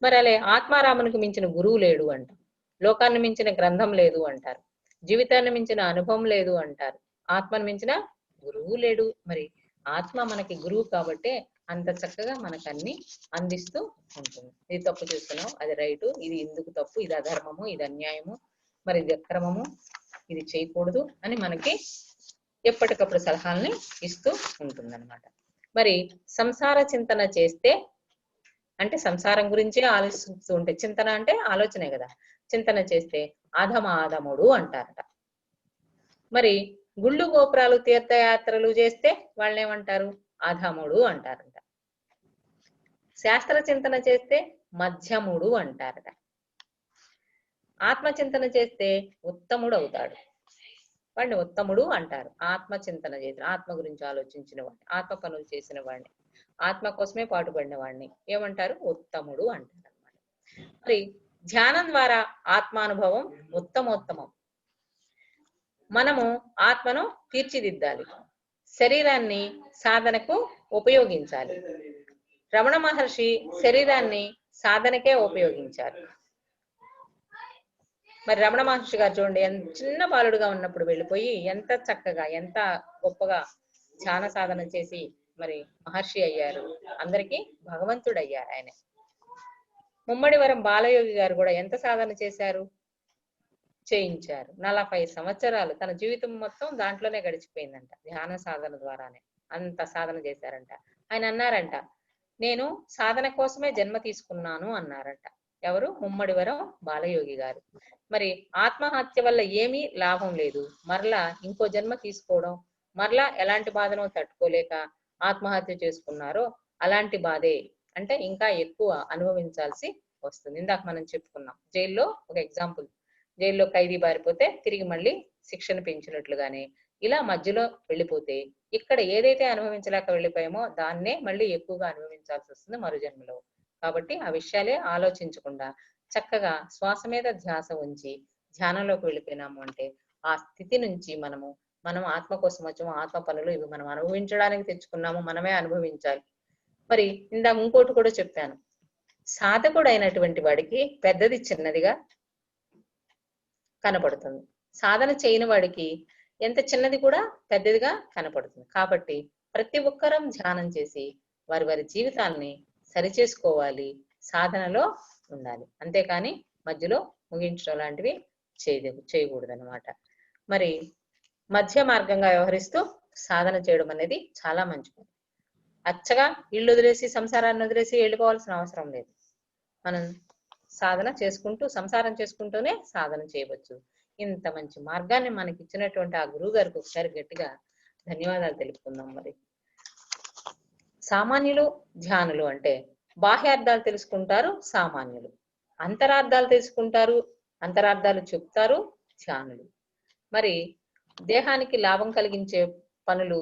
మరి అలా ఆత్మారామునికి మించిన గురువు లేడు అంటారు. లోకాన్ని మించిన గ్రంథం లేదు అంటారు. జీవితాన్ని మించిన అనుభవం లేదు అంటారు. ఆత్మను మించిన గురువు లేడు. మరి ఆత్మ మనకి గురువు కాబట్టే అంత చక్కగా మనకు అన్ని అందిస్తూ ఉంటుంది. ఇది తప్పు చేస్తున్నావు, అది రైటు, ఇది ఎందుకు తప్పు, ఇది అధర్మము, ఇది అన్యాయము, మరి ఇది అక్రమము, ఇది చేయకూడదు అని మనకి ఎప్పటికప్పుడు సలహాలని ఇస్తూ ఉంటుందన్నమాట. మరి సంసార చింతన చేస్తే అంటే సంసారం గురించి ఆలోచిస్తూ ఉంటే, చింతన అంటే ఆలోచనే కదా, చింతన చేస్తే ఆధముడు అంటారట. మరి గుళ్ళు గోపురాలు తీర్థయాత్రలు చేస్తే వాళ్ళేమంటారు, అధముడు అంటారట. శాస్త్ర చింతన చేస్తే మధ్యముడు అంటారట. ఆత్మచింతన చేస్తే ఉత్తముడు అవుతాడు, వాడిని ఉత్తముడు అంటారు. ఆత్మ చింతన చేసిన, ఆత్మ గురించి ఆలోచించిన వాడిని, ఆత్మ పనులు చేసిన వాడిని, ఆత్మ కోసమే పాటుపడిన వాడిని ఏమంటారు, ఉత్తముడు అంటారు అన్నమాట. మరి ధ్యానం ద్వారా ఆత్మానుభవం ఉత్తమోత్తమం. మనము ఆత్మను తీర్చిదిద్దాలి, శరీరాన్ని సాధనకు ఉపయోగించాలి. రమణ మహర్షి శరీరాన్ని సాధనకే ఉపయోగించారు. మరి రమణ మహర్షి గారు చూడండి, చిన్న బాలుడుగా ఉన్నప్పుడు వెళ్ళిపోయి ఎంత చక్కగా ఎంత గొప్పగా ధ్యాన సాధన చేసి మరి మహర్షి అయ్యారు. అందరికీ భగవంతుడు అయ్యారు ఆయన. ముమ్మడివరం బాలయోగి గారు కూడా ఎంత సాధన చేశారు, చేయించారు. 40 సంవత్సరాలు తన జీవితం మొత్తం దాంట్లోనే గడిచిపోయిందంట, ధ్యాన సాధన ద్వారానే అంత సాధన చేశారంట. ఆయన అన్నారంట, నేను సాధన కోసమే జన్మ తీసుకున్నాను అన్నారంట. ఎవరు, ముమ్మడివరం బాలయోగి గారు. మరి ఆత్మహత్య వల్ల ఏమీ లాభం లేదు, మరలా ఇంకో జన్మ తీసుకోవడం, మరలా ఎలాంటి బాధనో తట్టుకోలేక ఆత్మహత్య చేసుకున్నారో అలాంటి బాధే, అంటే ఇంకా ఎక్కువ అనుభవించాల్సి వస్తుంది. ఇందాక మనం చెప్పుకున్నాం, జైల్లో ఒక ఎగ్జాంపుల్, జైల్లో ఖైదీ బారిపోతే తిరిగి మళ్ళీ శిక్షను పెంచినట్లుగానే ఇలా మధ్యలో వెళ్ళిపోతే ఇక్కడ ఏదైతే అనుభవించలేక వెళ్ళిపోయామో దాన్నే మళ్ళీ ఎక్కువగా అనుభవించాల్సి వస్తుంది మరు జన్మలో. కాబట్టి ఆ విషయాలే ఆలోచించకుండా చక్కగా శ్వాస మీద ధ్యాస ఉంచి ధ్యానంలోకి వెళ్ళిపోయినాము అంటే ఆ స్థితి నుంచి మనం ఆత్మ కోసం వచ్చాము, ఆత్మ పనులు ఇవి మనం అనుభవించడానికి తెచ్చుకున్నాము, మనమే అనుభవించాలి. మరి ఇందాక ఇంకోటి కూడా చెప్పాను, సాధకుడు అయినటువంటి వాడికి పెద్దది చిన్నదిగా కనపడుతుంది, సాధన చేయని వాడికి ఎంత చిన్నది కూడా పెద్దదిగా కనపడుతుంది. కాబట్టి ప్రతి ఒక్కరం ధ్యానం చేసి వారి వారి జీవితాల్ని సరిచేసుకోవాలి, సాధనలో ఉండాలి. అంతేకాని మధ్యలో ముగించడం లాంటివి చేయకూడదు అనమాట. మరి మధ్య మార్గంగా వ్యవహరిస్తూ సాధన చేయడం అనేది చాలా మంచిది. అచ్చగా ఇల్లు వదిలేసి సంసారాన్ని వదిలేసి వెళ్ళిపోవాల్సిన అవసరం లేదు. మనం సాధన చేసుకుంటూ సంసారం చేసుకుంటూనే సాధన చేయవచ్చు. ఇంత మంచి మార్గాన్ని మనకి ఇచ్చినటువంటి ఆ గురువు గారికి ఒకసారి గట్టిగా ధన్యవాదాలు తెలుపుకుందాం. మరి సామాన్యులు ధ్యానులు అంటే బాహ్యార్థాలు తెలుసుకుంటారు సామాన్యులు, అంతరార్థాలు తెలుసుకుంటారు, అంతరార్థాలు చెప్తారు ధ్యానులు. మరి దేహానికి లాభం కలిగించే పనులు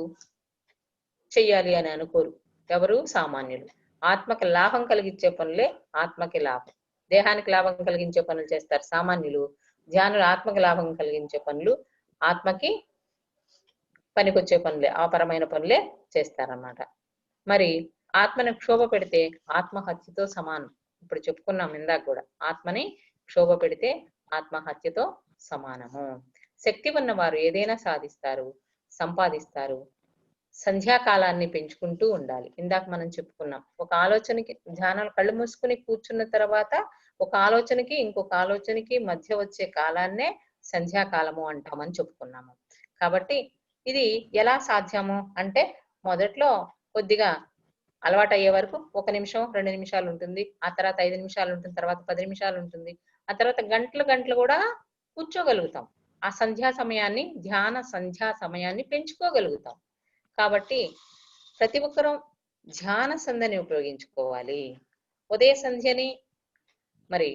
చెయ్యాలి అని అనుకోరు ఎవరు, సామాన్యులు. ఆత్మకి లాభం కలిగించే పనులే ఆత్మకి లాభం, దేహానికి లాభం కలిగించే పనులు చేస్తారు సామాన్యులు. ధ్యానులు ఆత్మకి లాభం కలిగించే పనులు, ఆత్మకి పనికొచ్చే పనులే, ఆపరమైన పనులే చేస్తారన్నమాట. మరి ఆత్మని క్షోభ పెడితే ఆత్మహత్యతో సమానం. ఇప్పుడు చెప్పుకున్నాం ఇందాక కూడా, ఆత్మని క్షోభ పెడితే ఆత్మహత్యతో సమానము. శక్తి ఉన్నవారు ఏదైనా సాధిస్తారు, సంపాదిస్తారు. సంధ్యాకాలాన్ని పెంచుకుంటూ ఉండాలి. ఇందాక మనం చెప్పుకున్నాం, ఒక ఆలోచనకి ధ్యానాలు కళ్ళు మూసుకుని కూర్చున్న తర్వాత ఒక ఆలోచనకి ఇంకొక ఆలోచనకి మధ్య వచ్చే కాలాన్నే సంధ్యాకాలము అంటామని చెప్పుకున్నాము. కాబట్టి ఇది ఎలా సాధ్యము అంటే, మొదట్లో కొద్దిగా అలవాటు అయ్యే వరకు 1 నిమిషం 2 నిమిషాలు ఉంటుంది, ఆ తర్వాత 5 నిమిషాలు ఉంటుంది, తర్వాత 10 నిమిషాలు ఉంటుంది, ఆ తర్వాత గంటలు గంటలు కూడా కూర్చోగలుగుతాం. ఆ సంధ్యా సమయాన్ని, ధ్యాన సంధ్యా సమయాన్ని పెంచుకోగలుగుతాం. కాబట్టి ప్రతి ఒక్కరూ ధ్యాన సంధ్యని ఉపయోగించుకోవాలి. ఉదయ సంధ్యని మరి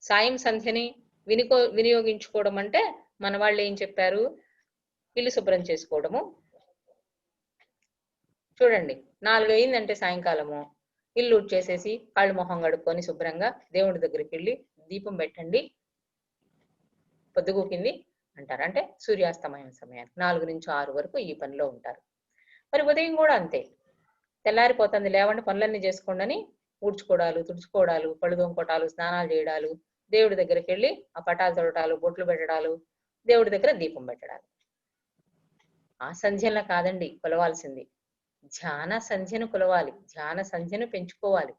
సాయం సంధ్యని వినియోగించుకోవడం అంటే, మన వాళ్ళు ఏం చెప్పారు, ఇల్లు శుభ్రం చేసుకోవడము. చూడండి, 4 అయిందంటే సాయంకాలము ఇల్లు ఉడ్చేసేసి కాళ్ళు మొహం కడుక్కొని శుభ్రంగా దేవుడి దగ్గరికి వెళ్ళి దీపం పెట్టండి, పొద్దుగూకింది అంటారు. అంటే సూర్యాస్తమయం సమయానికి 4 నుంచి 6 వరకు ఈ పనిలో ఉంటారు. మరి ఉదయం కూడా అంతే, తెల్లారిపోతుంది లేవండి పనులన్నీ చేసుకోండి అని ఊడ్చుకోవడాలు, తుడుచుకోవడాలు, పళ్ళు తోముకోవటాలు, స్నానాలు చేయడాలు, దేవుడి దగ్గరికి వెళ్ళి ఆ పటాలు తొడటాలు, బొట్లు పెట్టడాలు, దేవుడి దగ్గర దీపం పెట్టడాలు. ఆ సంధ్యన కాదండి కొలవాల్సింది, ధ్యాన సంధ్యను కొలవాలి, ధ్యాన సంధ్యను పెంచుకోవాలి.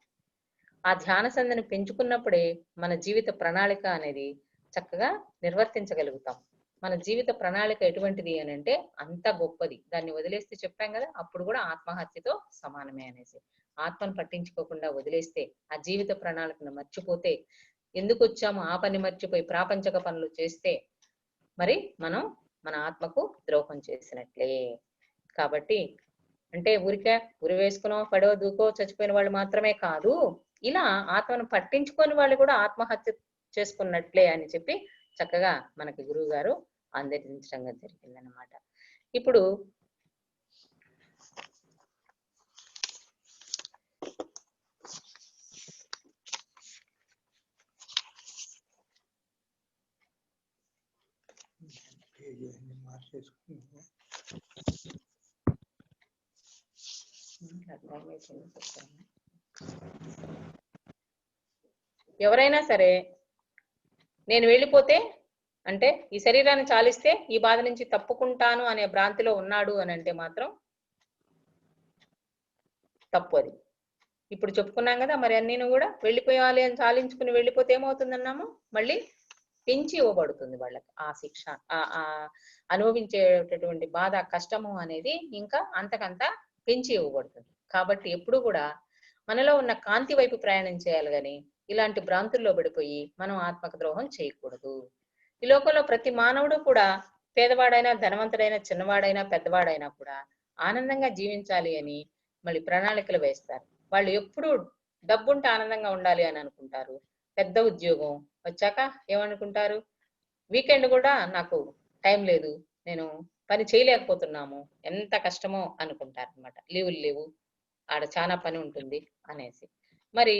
ఆ ధ్యాన సంధ్యను పెంచుకున్నప్పుడే మన జీవిత ప్రణాళిక అనేది చక్కగా నిర్వర్తించగలుగుతాం. మన జీవిత ప్రణాళిక ఎటువంటిది అని అంటే అంత గొప్పది. దాన్ని వదిలేస్తే చెప్పాం కదా, అప్పుడు కూడా ఆత్మహత్యతో సమానమే అనేసి. ఆత్మను పట్టించుకోకుండా వదిలేస్తే, ఆ జీవిత ప్రణాళికను మర్చిపోతే, ఎందుకు వచ్చామో ఆ పని మర్చిపోయి ప్రాపంచక పనులు చేస్తే మరి మనం మన ఆత్మకు ద్రోహం చేసినట్లే. కాబట్టి అంటే ఊరికే ఉరి వేసుకునో పడో దూకో చచ్చిపోయిన వాళ్ళు మాత్రమే కాదు, ఇలా ఆత్మను పట్టించుకొని వాళ్ళు కూడా ఆత్మహత్య చేసుకున్నట్లే అని చెప్పి చక్కగా మనకి గురువు గారు అందించడం జరిగిందనమాట. ఇప్పుడు ఎవరైనా సరే నేను వెళ్ళిపోతే అంటే ఈ శరీరాన్ని చాలిస్తే ఈ బాధ నుంచి తప్పుకుంటాను అనే భ్రాంతిలో ఉన్నాడు అని అంటే మాత్రం తప్పు అది. ఇప్పుడు చెప్పుకున్నాం కదా, మరి అన్నీను కూడా వెళ్ళిపోయాలి అని చాలించుకుని వెళ్ళిపోతే ఏమవుతుందన్నాము, మళ్ళీ పెంచి ఇవ్వబడుతుంది వాళ్ళకి ఆ శిక్ష, ఆ అనుభవించేటటువంటి బాధ, కష్టము అనేది ఇంకా అంతకంతా పెంచి ఇవ్వబడుతుంది. కాబట్టి ఎప్పుడు కూడా మనలో ఉన్న కాంతి వైపు ప్రయాణం చేయాలి కానీ ఇలాంటి భ్రాంతుల్లో పడిపోయి మనం ఆత్మక ద్రోహం చేయకూడదు. ఈ లోకంలో ప్రతి మానవుడు కూడా పేదవాడైనా ధనవంతుడైనా చిన్నవాడైనా పెద్దవాడైనా కూడా ఆనందంగా జీవించాలి అని మళ్ళీ ప్రణాళికలు వేస్తారు. వాళ్ళు ఎప్పుడు డబ్బుంటే ఆనందంగా ఉండాలి అని అనుకుంటారు. పెద్ద ఉద్యోగం వచ్చాక ఏమనుకుంటారు, వీకెండ్ కూడా నాకు టైం లేదు, నేను పని చేయలేకపోతున్నాము, ఎంత కష్టమో అనుకుంటారు అనమాట. లీవులు లేవు, ఆడ చాలా పని ఉంటుంది అనేసి మరి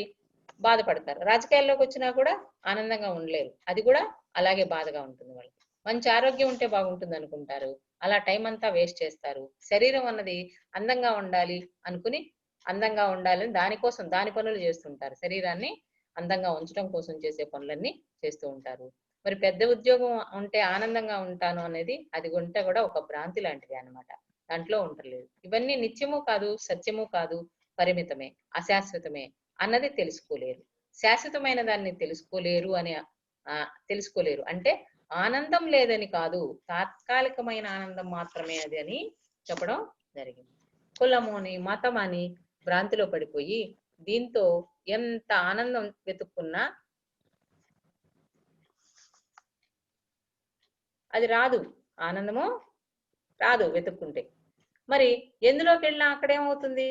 బాధపడతారు. రాజకీయాల్లోకి వచ్చినా కూడా ఆనందంగా ఉండలేరు, అది కూడా అలాగే బాధగా ఉంటుంది వాళ్ళకి. మంచి ఆరోగ్యం ఉంటే బాగుంటుంది అనుకుంటారు, అలా టైం అంతా వేస్ట్ చేస్తారు. శరీరం అన్నది అందంగా ఉండాలి అనుకుని అందంగా ఉండాలని దానికోసం దాని పనులు చేస్తుంటారు. శరీరాన్ని అందంగా ఉంచడం కోసం చేసే పనులన్నీ చేస్తూ ఉంటారు. మరి పెద్ద ఉద్యోగం ఉంటే ఆనందంగా ఉంటాను అనేది అది ఉంటే కూడా ఒక భ్రాంతి లాంటిది అన్నమాట. దాంట్లో ఉండలేదు. ఇవన్నీ నిత్యము కాదు, సత్యము కాదు, పరిమితమే, అశాశ్వతమే అన్నది తెలుసుకోలేరు. శాశ్వతమైన దాన్ని తెలుసుకోలేరు అని తెలుసుకోలేరు అంటే ఆనందం లేదని కాదు, తాత్కాలికమైన ఆనందం మాత్రమే అది అని చెప్పడం జరిగింది. కులము అని మతం అని భ్రాంతిలో పడిపోయి దీంతో ఎంత ఆనందం వెతుక్కున్నా అది రాదు, ఆనందము రాదు వెతుక్కుంటే. మరి ఎందులోకి వెళ్ళినా అక్కడేమవుతుంది,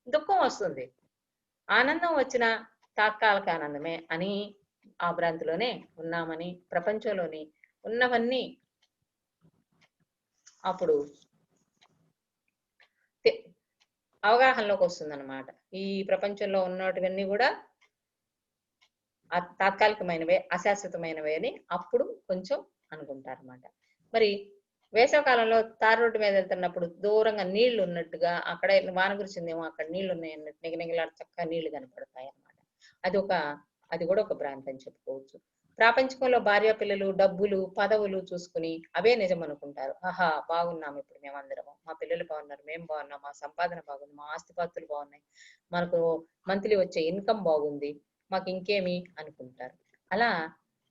దుఃఖం వస్తుంది. ఆనందం వచ్చిన తాత్కాలిక ఆనందమే అని ఆ భ్రాంతిలోనే ఉన్నామని, ప్రపంచంలోని ఉన్నవన్నీ అప్పుడు అవగాహనలోకి వస్తుందన్నమాట. ఈ ప్రపంచంలో ఉన్నటువన్నీ కూడా తాత్కాలికమైనవే, అశాశ్వతమైనవే అని అప్పుడు కొంచెం అనుకుంటారన్నమాట. మరి వేసవకాలంలో తారు రోడ్డు మీద వెళ్తున్నప్పుడు దూరంగా నీళ్లు ఉన్నట్టుగా, అక్కడ వాన కురిసిందేమో అక్కడ నీళ్లు ఉన్నాయి అన్నట్టు నిగనిగలాడు చక్కగా నీళ్లు కనపడతాయి అన్నమాట. అది కూడా ఒక భ్రాంతి అని చెప్పుకోవచ్చు. ప్రాపంచికంలో భార్య పిల్లలు, డబ్బులు, పదవులు చూసుకుని అవే నిజం అనుకుంటారు. ఆహా బాగున్నాం ఇప్పుడు మేమందరం, మా పిల్లలు బాగున్నారు, మేము బాగున్నాం, మా సంపాదన బాగుంది, మా ఆస్తిపాస్తులు బాగున్నాయి, మనకు మంత్లీ వచ్చే ఇన్కమ్ బాగుంది, మాకు ఇంకేమి అనుకుంటారు. అలా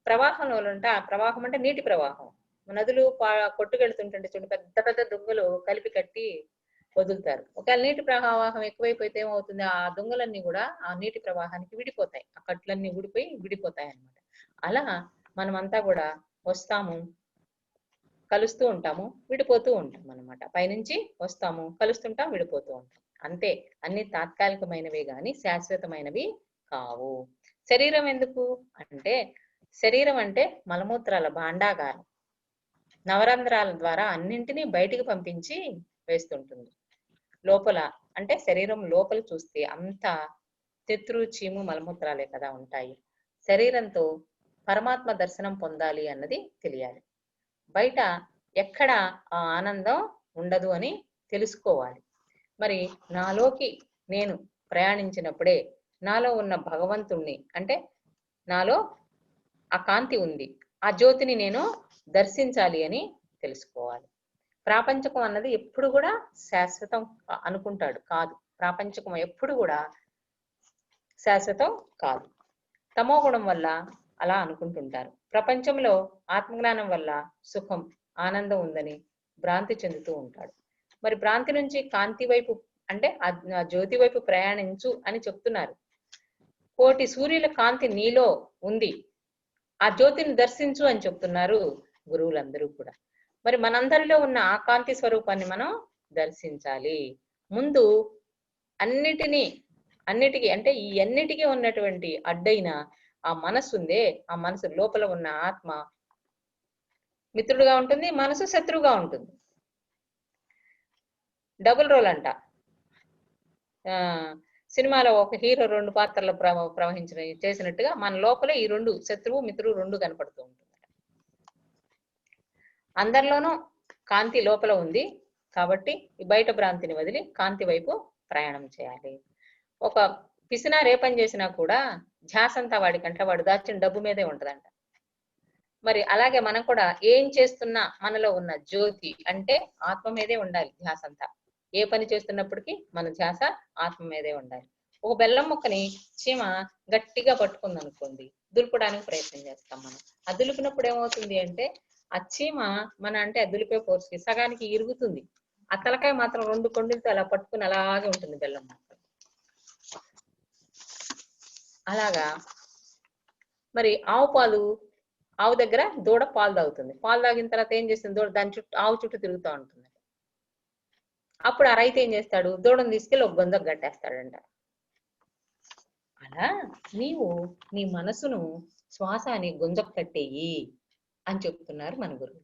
ప్రవాహంలో ఉంటే, ఆ ప్రవాహం అంటే నీటి ప్రవాహం. నదులు కొట్టుకెళ్తుంటే చూడండి, పెద్ద పెద్ద దుంగలు కలిపి కట్టి వదులుతారు. ఒకవేళ నీటి ప్రవాహం ఎక్కువైపోతే ఏమవుతుంది, ఆ దుంగలన్నీ కూడా ఆ నీటి ప్రవాహానికి విడిపోతాయి, ఆ కట్లన్నీ ఊడిపోయి విడిపోతాయి అన్నమాట. అలా మనమంతా కూడా వస్తాము, కలుస్తూ ఉంటాము, విడిపోతూ ఉంటాం అన్నమాట. పైనుంచి వస్తాము, కలుస్తుంటాం, విడిపోతూ ఉంటాం. అంతే, అన్ని తాత్కాలికమైనవే గాని శాశ్వతమైనవి కావు. శరీరం ఎందుకు అంటే, శరీరం అంటే మలమూత్రాల భాండాగారం. నవరంధ్రాల ద్వారా అన్నింటినీ బయటికి పంపించి వేస్తుంటుంది. లోపల అంటే శరీరం లోపల చూస్తే అంతా తెత్రు, చీము, మలమూత్రాలే కదా ఉంటాయి. శరీరంతో పరమాత్మ దర్శనం పొందాలి అన్నది తెలియాలి. బయట ఎక్కడ ఆ ఆనందం ఉండదు అని తెలుసుకోవాలి. మరి నాలోకి నేను ప్రయాణించినప్పుడే నాలో ఉన్న భగవంతుణ్ణి, అంటే నాలో ఆ కాంతి ఉంది, ఆ జ్యోతిని నేను దర్శించాలి అని తెలుసుకోవాలి. ప్రాపంచకం అన్నది ఎప్పుడు కూడా శాశ్వతం అనుకుంటాడు, కాదు. ప్రాపంచకం ఎప్పుడు కూడా శాశ్వతం కాదు. తమో గుణం వల్ల అలా అనుకుంటుంటారు. ప్రపంచంలో ఆత్మజ్ఞానం వల్ల సుఖం, ఆనందం ఉందని భ్రాంతి చెందుతూ ఉంటాడు. మరి భ్రాంతి నుంచి కాంతి వైపు, అంటే ఆ జ్యోతి వైపు ప్రయాణించు అని చెప్తున్నారు. కోటి సూర్యుల కాంతి నీలో ఉంది, ఆ జ్యోతిని దర్శించు అని చెప్తున్నారు గురువులందరూ కూడా. మరి మనందరిలో ఉన్న ఆ కాంతి స్వరూపాన్ని మనం దర్శించాలి. ముందు అన్నిటికీ అంటే ఈ అన్నిటికీ ఉన్నటువంటి అడ్డైన ఆ మనస్సు ఉందే, ఆ మనసు లోపల ఉన్న ఆత్మ మిత్రుడుగా ఉంటుంది, మనసు శత్రువుగా ఉంటుంది. డబుల్ రోల్ అంట. సినిమాలో ఒక హీరో రెండు పాత్రలు చేసినట్టుగా మన లోపల ఈ రెండు, శత్రువు మిత్రువు రెండు కనపడుతూ ఉంటుంది. అందరిలోనూ కాంతి లోపల ఉంది కాబట్టి ఈ బయట భ్రాంతిని వదిలి కాంతి వైపు ప్రయాణం చేయాలి. ఒక పిసినారు ఏ పని చేసినా కూడా ధ్యాసంతా వాడికంటే వాడు దాచిన డబ్బు మీదే ఉంటదంట. మరి అలాగే మనం కూడా ఏం చేస్తున్నా మనలో ఉన్న జ్యోతి అంటే ఆత్మ మీదే ఉండాలి ధ్యాసంతా. ఏ పని చేస్తున్నప్పటికీ మన ధ్యాస ఆత్మ మీదే ఉండాలి. ఒక బెల్లం ముక్కని చీమ గట్టిగా పట్టుకుంది అనుకోండి, దులుపడానికి ప్రయత్నం చేస్తాం మనం. ఆ దులిపినప్పుడు ఏమవుతుంది అంటే, ఆ చీమ మన అంటే ఆ దులిపే ఫోర్స్కి సగానికి ఇరుగుతుంది. ఆ తలకాయ మాత్రం రెండు కొండలతో అలా పట్టుకుని అలాగే ఉంటుంది బెల్లం ముక్క. అలాగా మరి ఆవు దగ్గర దూడ పాలు తాగుతుంది. పాలు తాగిన తర్వాత ఏం చేస్తుంది, దూడ దాని చుట్టూ ఆవు చుట్టూ తిరుగుతూ ఉంటుంది. అప్పుడు ఆ రైతు ఏం చేస్తాడు, దూడను తీసుకెళ్ళి ఒక గొంతకు కట్టేస్తాడంట. అలా నీవు నీ మనసును శ్వాస అని గుంజకు కట్టేయి అని చెప్తున్నారు మన గురువు.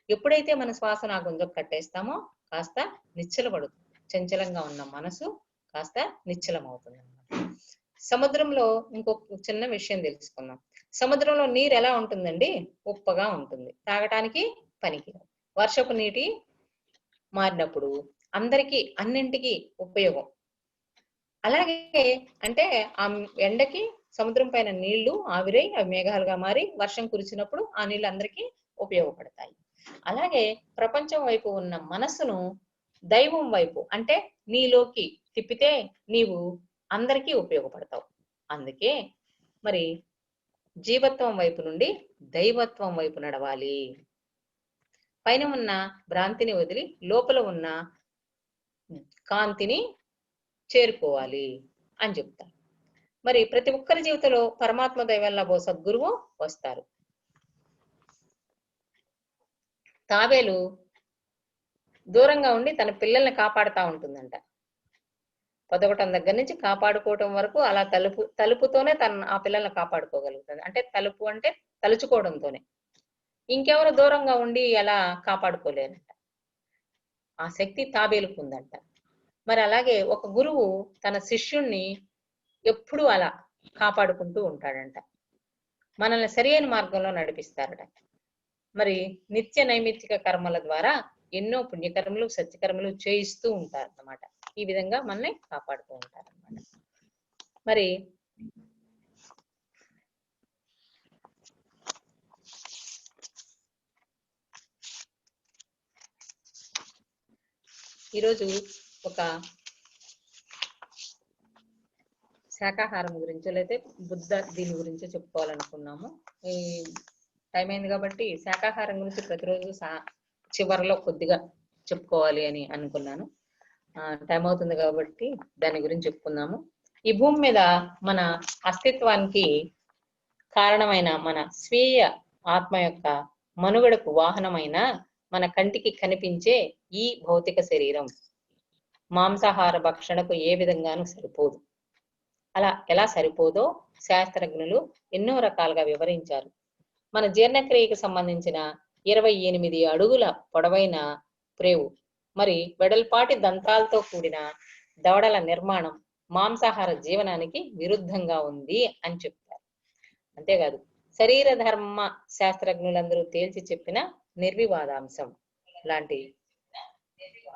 ఎప్పుడైతే మన శ్వాసను ఆ గుంజకు కట్టేస్తామో కాస్త నిశ్చలపడుతుంది. చంచలంగా ఉన్న మనసు కాస్త నిశ్చలమవుతుంది అన్నమాట. సముద్రంలో ఇంకొక చిన్న విషయం తెలుసుకుందాం. సముద్రంలో నీరు ఎలా ఉంటుందండి, ఉప్పగా ఉంటుంది, తాగటానికి పనికి. వర్షపు నీటి మారినప్పుడు అందరికీ అన్నింటికి ఉపయోగం. అలాగే అంటే ఆ ఎండకి సముద్రం పైన నీళ్లు ఆవిరై అవి మేఘాలుగా మారి వర్షం కురిచినప్పుడు ఆ నీళ్ళు అందరికీ ఉపయోగపడతాయి. అలాగే ప్రపంచం వైపు ఉన్న మనస్సును దైవం వైపు అంటే నీలోకి తిప్పితే నీవు అందరికీ ఉపయోగపడతావు. అందుకే మరి జీవత్వం వైపు నుండి దైవత్వం వైపు నడవాలి. పైన ఉన్న భ్రాంతిని వదిలి లోపల ఉన్న కాంతిని చేరుకోవాలి అని చెప్తారు. మరి ప్రతి ఒక్కరి జీవితంలో పరమాత్మ దైవల్ల ఓ సద్గురువు వస్తారు. తాబేలు దూరంగా ఉండి తన పిల్లల్ని కాపాడుతూ ఉంటుందంట. 11 దగ్గర నుంచి కాపాడుకోవటం వరకు అలా తలుపుతోనే ఆ పిల్లల్ని కాపాడుకోగలుగుతుంది. అంటే తలుపు అంటే తలుచుకోవడంతోనే. ఇంకెవరు దూరంగా ఉండి అలా కాపాడుకోలేరంట. ఆ శక్తి తాబేలుకు ఉందంట. మరి అలాగే ఒక గురువు తన శిష్యుణ్ణి ఎప్పుడూ అలా కాపాడుకుంటూ ఉంటాడంట. మనల్ని సరైన మార్గంలో నడిపిస్తారట. మరి నిత్య నైమిత్తిక కర్మల ద్వారా ఎన్నో పుణ్యకర్మలు సత్యకర్మలు చేయిస్తూ ఉంటారు అన్నమాట. ఈ విధంగా మనల్ని కాపాడుతూ ఉంటారు అన్నమాట. మరి ఈరోజు ఒక శాకాహారం గురించి అయితే దీని గురించి చెప్పుకోవాలనుకున్నాము. ఈ టైం అయింది కాబట్టి శాకాహారం గురించి ప్రతిరోజు చివరిలో కొద్దిగా చెప్పుకోవాలి అని అనుకున్నాను. టైం అవుతుంది కాబట్టి దాని గురించి చెప్పుకుందాము. ఈ భూమి మీద మన అస్తిత్వానికి కారణమైన మన స్వీయ ఆత్మ యొక్క మనుగడకు వాహనమైన మన కంటికి కనిపించే ఈ భౌతిక శరీరం మాంసాహార భక్షణకు ఏ విధంగానూ సరిపోదు. అలా ఎలా సరిపోదో శాస్త్రజ్ఞులు ఎన్నో రకాలుగా వివరించారు. మన జీర్ణక్రియకు సంబంధించిన 28 అడుగుల పొడవైన ప్రేవు మరి వెడల్పాటి దంతాలతో కూడిన దవడల నిర్మాణం మాంసాహార జీవనానికి విరుద్ధంగా ఉంది అని చెప్తారు. అంతేకాదు శరీర ధర్మ శాస్త్రజ్ఞులందరూ తేల్చి చెప్పిన నిర్వివాదాంశం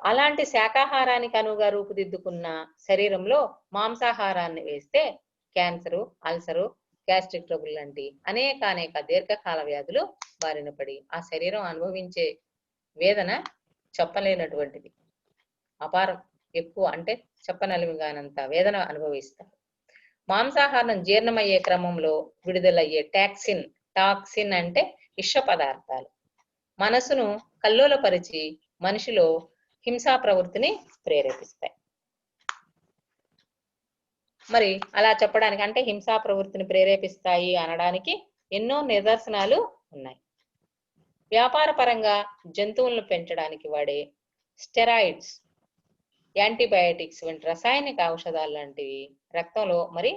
అలాంటి శాకాహారానికి అనువుగా రూపుదిద్దుకున్న శరీరంలో మాంసాహారాన్ని వేస్తే క్యాన్సరు, అల్సరు, గ్యాస్ట్రిక్ ట్రబుల్ లాంటి అనేక దీర్ఘకాల వ్యాధులు బారిన పడి ఆ శరీరం అనుభవించే వేదన చెప్పలేనటువంటిది. అపారం, ఎక్కువ, అంటే చెప్పనలివిగానంత వేదన అనుభవిస్తారు. మాంసాహారం జీర్ణమయ్యే క్రమంలో విడుదలయ్యే టాక్సిన్ అంటే విష పదార్థాలు మనసును కల్లోలపరిచి మనిషిలో హింసా ప్రవృత్తిని ప్రేరేపిస్తాయి. మరి అలా చెప్పడానికి, అంటే హింసా ప్రవృత్తిని ప్రేరేపిస్తాయి అనడానికి ఎన్నో నిదర్శనాలు ఉన్నాయి. వ్యాపార పరంగా జంతువులను పెంచడానికి వాడే స్టెరాయిడ్స్, యాంటీబయాటిక్స్ వంటి రసాయనిక ఔషధాలు లాంటివి రక్తంలో మరి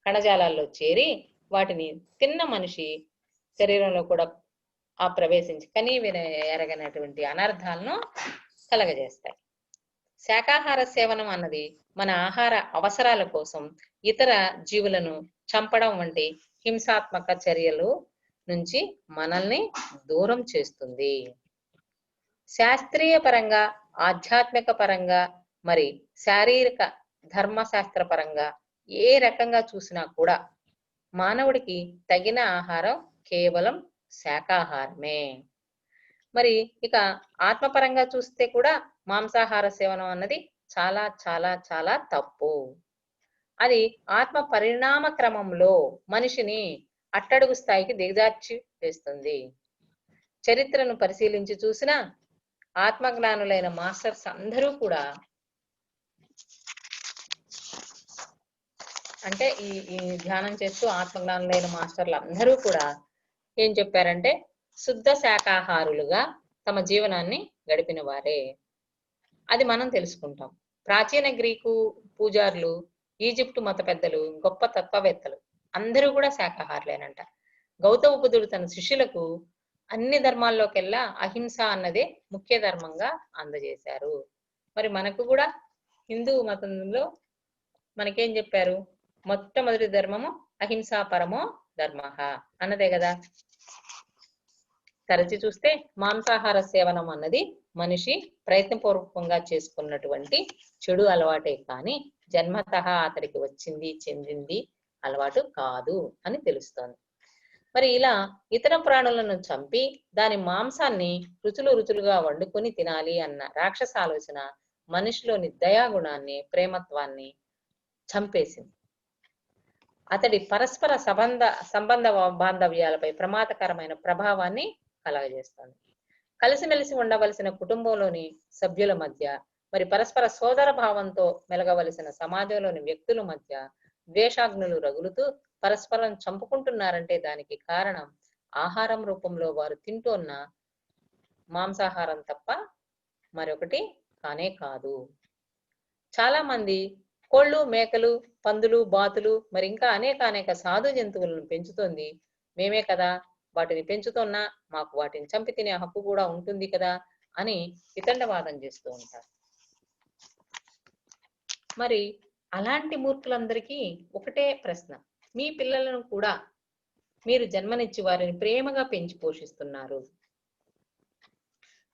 కణజాలాల్లో చేరి వాటిని తిన్న మనిషి శరీరంలో కూడా ప్రవేశించి కనీ ఎరగనటువంటి అనర్థాలను కలగజేస్తాయి. శాకాహార సేవనం అన్నది మన ఆహార అవసరాల కోసం ఇతర జీవులను చంపడం వంటి హింసాత్మక చర్యలు నుంచి మనల్ని దూరం చేస్తుంది. శాస్త్రీయ పరంగా, ఆధ్యాత్మిక పరంగా, మరి శారీరక ధర్మశాస్త్ర పరంగా ఏ రకంగా చూసినా కూడా మానవుడికి తగిన ఆహారం కేవలం శాకాహారమే. మరి ఇక ఆత్మపరంగా చూస్తే కూడా మాంసాహార సేవనం అన్నది చాలా చాలా చాలా తప్పు. అది ఆత్మ పరిణామ క్రమంలో మనిషిని అట్టడుగు స్థాయికి దిగజార్చి వేస్తుంది. చరిత్రను పరిశీలించి చూసిన ఆత్మజ్ఞానులైన మాస్టర్స్ అందరూ కూడా, అంటే ఈ ధ్యానం చేస్తూ ఆత్మజ్ఞానులైన మాస్టర్లు అందరూ కూడా ఏం చెప్పారంటే శుద్ధ శాకాహారులుగా తమ జీవనాన్ని గడిపిన వారే. అది మనం తెలుసుకుంటాం. ప్రాచీన గ్రీకు పూజారులు, ఈజిప్టు మత పెద్దలు, గొప్ప తత్వవేత్తలు అందరూ కూడా శాకాహారులేనంట. గౌతమ బుద్ధుడు తన శిష్యులకు అన్ని ధర్మాల్లోకెల్లా అహింస అన్నదే ముఖ్య ధర్మంగా అందజేశారు. మరి మనకు కూడా హిందూ మతంలో మనకేం చెప్పారు? మొట్టమొదటి ధర్మము అహింసా పరమో ధర్మ అన్నదే కదా. తరచి చూస్తే మాంసాహార సేవనం అన్నది మనిషి ప్రయత్నపూర్వకంగా చేసుకున్నటువంటి చెడు అలవాటే కానీ జన్మతః అతడికి చెందింది అలవాటు కాదు అని తెలుస్తోంది. మరి ఇలా ఇతర ప్రాణులను చంపి దాని మాంసాన్ని రుచులుగా వండుకొని తినాలి అన్న రాక్షస ఆలోచన మనిషిలోని దయాగుణాన్ని, ప్రేమత్వాన్ని చంపేసింది. అతడి పరస్పర సంబంధ బాంధవ్యాలపై ప్రమాదకరమైన ప్రభావాన్ని కలగజేస్తుంది. కలిసిమెలిసి ఉండవలసిన కుటుంబంలోని సభ్యుల మధ్య, మరి పరస్పర సోదర భావంతో మెలగవలసిన సమాజంలోని వ్యక్తుల మధ్య ద్వేషాగ్నులు రగులుతూ పరస్పరం చంపుకుంటున్నారంటే దానికి కారణం ఆహారం రూపంలో వారు తింటున్న మాంసాహారం తప్ప మరొకటి కానే కాదు. చాలా మంది కోళ్ళు, మేకలు, పందులు, బాతులు, మరి ఇంకా అనేక సాధు జంతువులను పెంచుతోంది మేమే కదా, వాటిని పెంచుతున్నా మాకు వాటిని చంపి తినే హక్కు కూడా ఉంటుంది కదా అని వితండవాదం చేస్తూ ఉంటారు. మరి అలాంటి మూర్ఖులందరికీ ఒకటే ప్రశ్న, మీ పిల్లలను కూడా మీరు జన్మనిచ్చి వారిని ప్రేమగా పెంచి పోషిస్తున్నారు,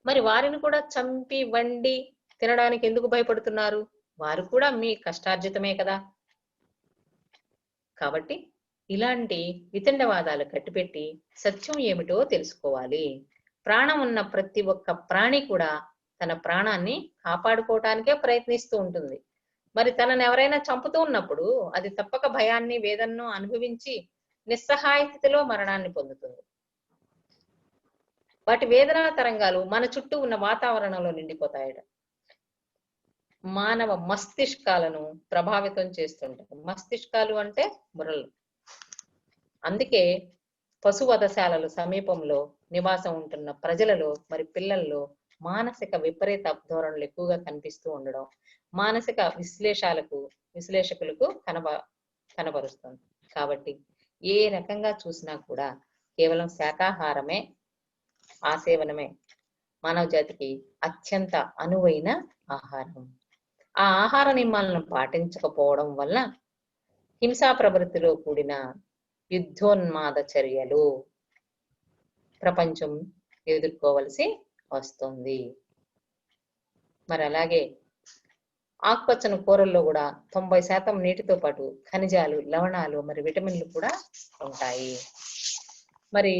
మరి వారిని కూడా చంపి వండి తినడానికి ఎందుకు భయపడుతున్నారు? వారు కూడా మీ కష్టార్జితమే కదా. కాబట్టి ఇలాంటి వితండవాదాలు కట్టిపెట్టి సత్యం ఏమిటో తెలుసుకోవాలి. ప్రాణం ఉన్న ప్రతి ఒక్క ప్రాణి కూడా తన ప్రాణాన్ని కాపాడుకోవటానికే ప్రయత్నిస్తూ ఉంటుంది. మరి తనను ఎవరైనా చంపుతూ ఉన్నప్పుడు అది తప్పక భయాన్ని వేదనను అనుభవించి నిస్సహాయ స్థితిలో మరణాన్ని పొందుతుంది. వాటి వేదనా తరంగాలు మన చుట్టూ ఉన్న వాతావరణంలో నిండిపోతాయట. మానవ మస్తిష్కాలను ప్రభావితం చేస్తుంటాయి. మస్తిష్కాలు అంటే బుర్రలు. అందుకే పశువధశాలలు సమీపంలో నివాసం ఉంటున్న ప్రజలలో మరి పిల్లల్లో మానసిక విపరీత ధోరణులు ఎక్కువగా కనిపిస్తూ ఉండడం మానసిక విశ్లేషకులకు కనబరుస్తుంది. కాబట్టి ఏ రకంగా చూసినా కూడా కేవలం శాకాహారమే ఆసేవనమే మానవ జాతికి అత్యంత అనువైన ఆహారం. ఆ ఆహార నియమాలను పాటించకపోవడం వల్ల హింసా ప్రవృత్తిలో కూడిన యుద్ధోన్మాద చర్యలు ప్రపంచం ఎదుర్కోవలసి వస్తుంది. మరి అలాగే ఆకుపచ్చని కూరల్లో కూడా 90% నీటితో పాటు ఖనిజాలు, లవణాలు మరి విటమిన్లు కూడా ఉంటాయి. మరి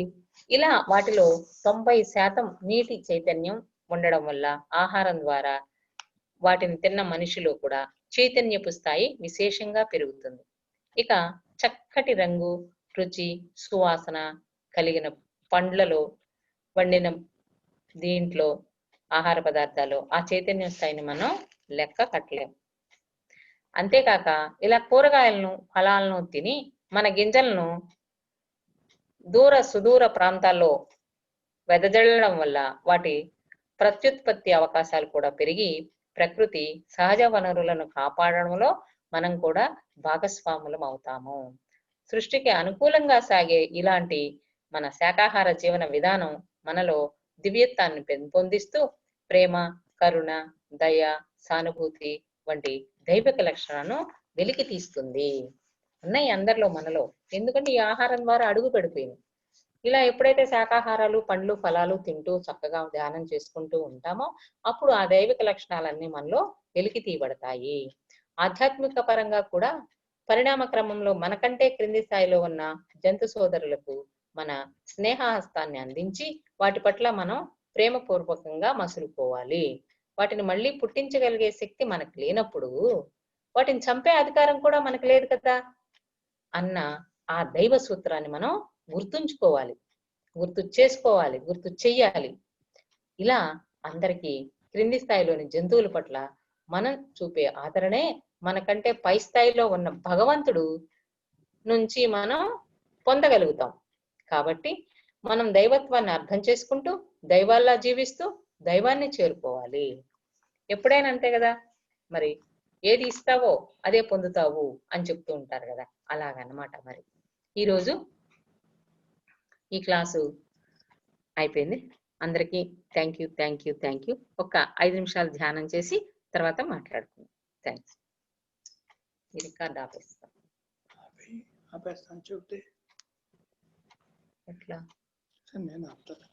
ఇలా వాటిలో 90% నీటి చైతన్యం ఉండడం వల్ల ఆహారం ద్వారా వాటిని తిన్న మనిషిలో కూడా చైతన్యపు స్థాయి విశేషంగా పెరుగుతుంది. ఇక చక్కటి రంగు, రుచి, సువాసన కలిగిన పండ్లలో వండిన దీంట్లో ఆహార పదార్థాలు ఆ చైతన్య స్థాయిని మనం లెక్క కట్టలేము. అంతేకాక ఇలా కూరగాయలను, ఫలాలను తిని మన గింజలను సుదూర ప్రాంతాల్లో వెదజల్లడం వల్ల వాటి ప్రత్యుత్పత్తి అవకాశాలు కూడా పెరిగి ప్రకృతి సహజ వనరులను కాపాడడంలో మనం కూడా భాగస్వాములం అవుతాము. సృష్టికి అనుకూలంగా సాగే ఇలాంటి మన శాకాహార జీవన విధానం మనలో దివ్యత్వాన్ని పెంపొందిస్తూ ప్రేమ, కరుణ, దయ, సానుభూతి వంటి దైవిక లక్షణాలను వెలికి తీస్తుంది. ఉన్నాయి అందరిలో మనలో. ఎందుకంటే ఈ ఆహారం ద్వారా అడుగు పెడిపోయింది. ఇలా ఎప్పుడైతే శాకాహారాలు, పండ్లు, ఫలాలు తింటూ చక్కగా ధ్యానం చేసుకుంటూ ఉంటామో అప్పుడు ఆ దైవిక లక్షణాలన్నీ మనలో వెలికి తీయబడతాయి. ఆధ్యాత్మిక పరంగా కూడా పరిణామ క్రమంలో మనకంటే క్రింది స్థాయిలో ఉన్న జంతు సోదరులకు మన స్నేహహస్తాన్ని అందించి వాటి పట్ల మనం ప్రేమపూర్వకంగా మసులుకోవాలి. వాటిని మళ్ళీ పుట్టించగలిగే శక్తి మనకు లేనప్పుడు వాటిని చంపే అధికారం కూడా మనకు లేదు కదా అన్న ఆ దైవ సూత్రాన్ని మనం గుర్తుంచుకోవాలి, గుర్తు చేసుకోవాలి, గుర్తు చెయ్యాలి. ఇలా అందరికీ క్రింది స్థాయిలోని జంతువుల పట్ల మనం చూపే ఆదరణే మనకంటే పై స్థాయిలో ఉన్న భగవంతుడు నుంచి మనం పొందగలుగుతాం. కాబట్టి మనం దైవత్వాన్ని అర్థం చేసుకుంటూ దైవాల్లా జీవిస్తూ దైవాన్ని చేరుకోవాలి. ఎప్పుడైనా అంతే కదా, మరి ఏది ఇస్తావో అదే పొందుతావు అని చెప్తూ ఉంటారు కదా, అలాగన్నమాట. మరి ఈరోజు ఈ క్లాసు అయిపోయింది. అందరికీ థ్యాంక్ యూ. ఒక 5 నిమిషాలు ధ్యానం చేసి తర్వాత మాట్లాడుకుందాం. థ్యాంక్స్. ఈ రికార్డ్ ఆపేస్తాను. చెప్తే ఎట్లా నేను ఆపుతాను.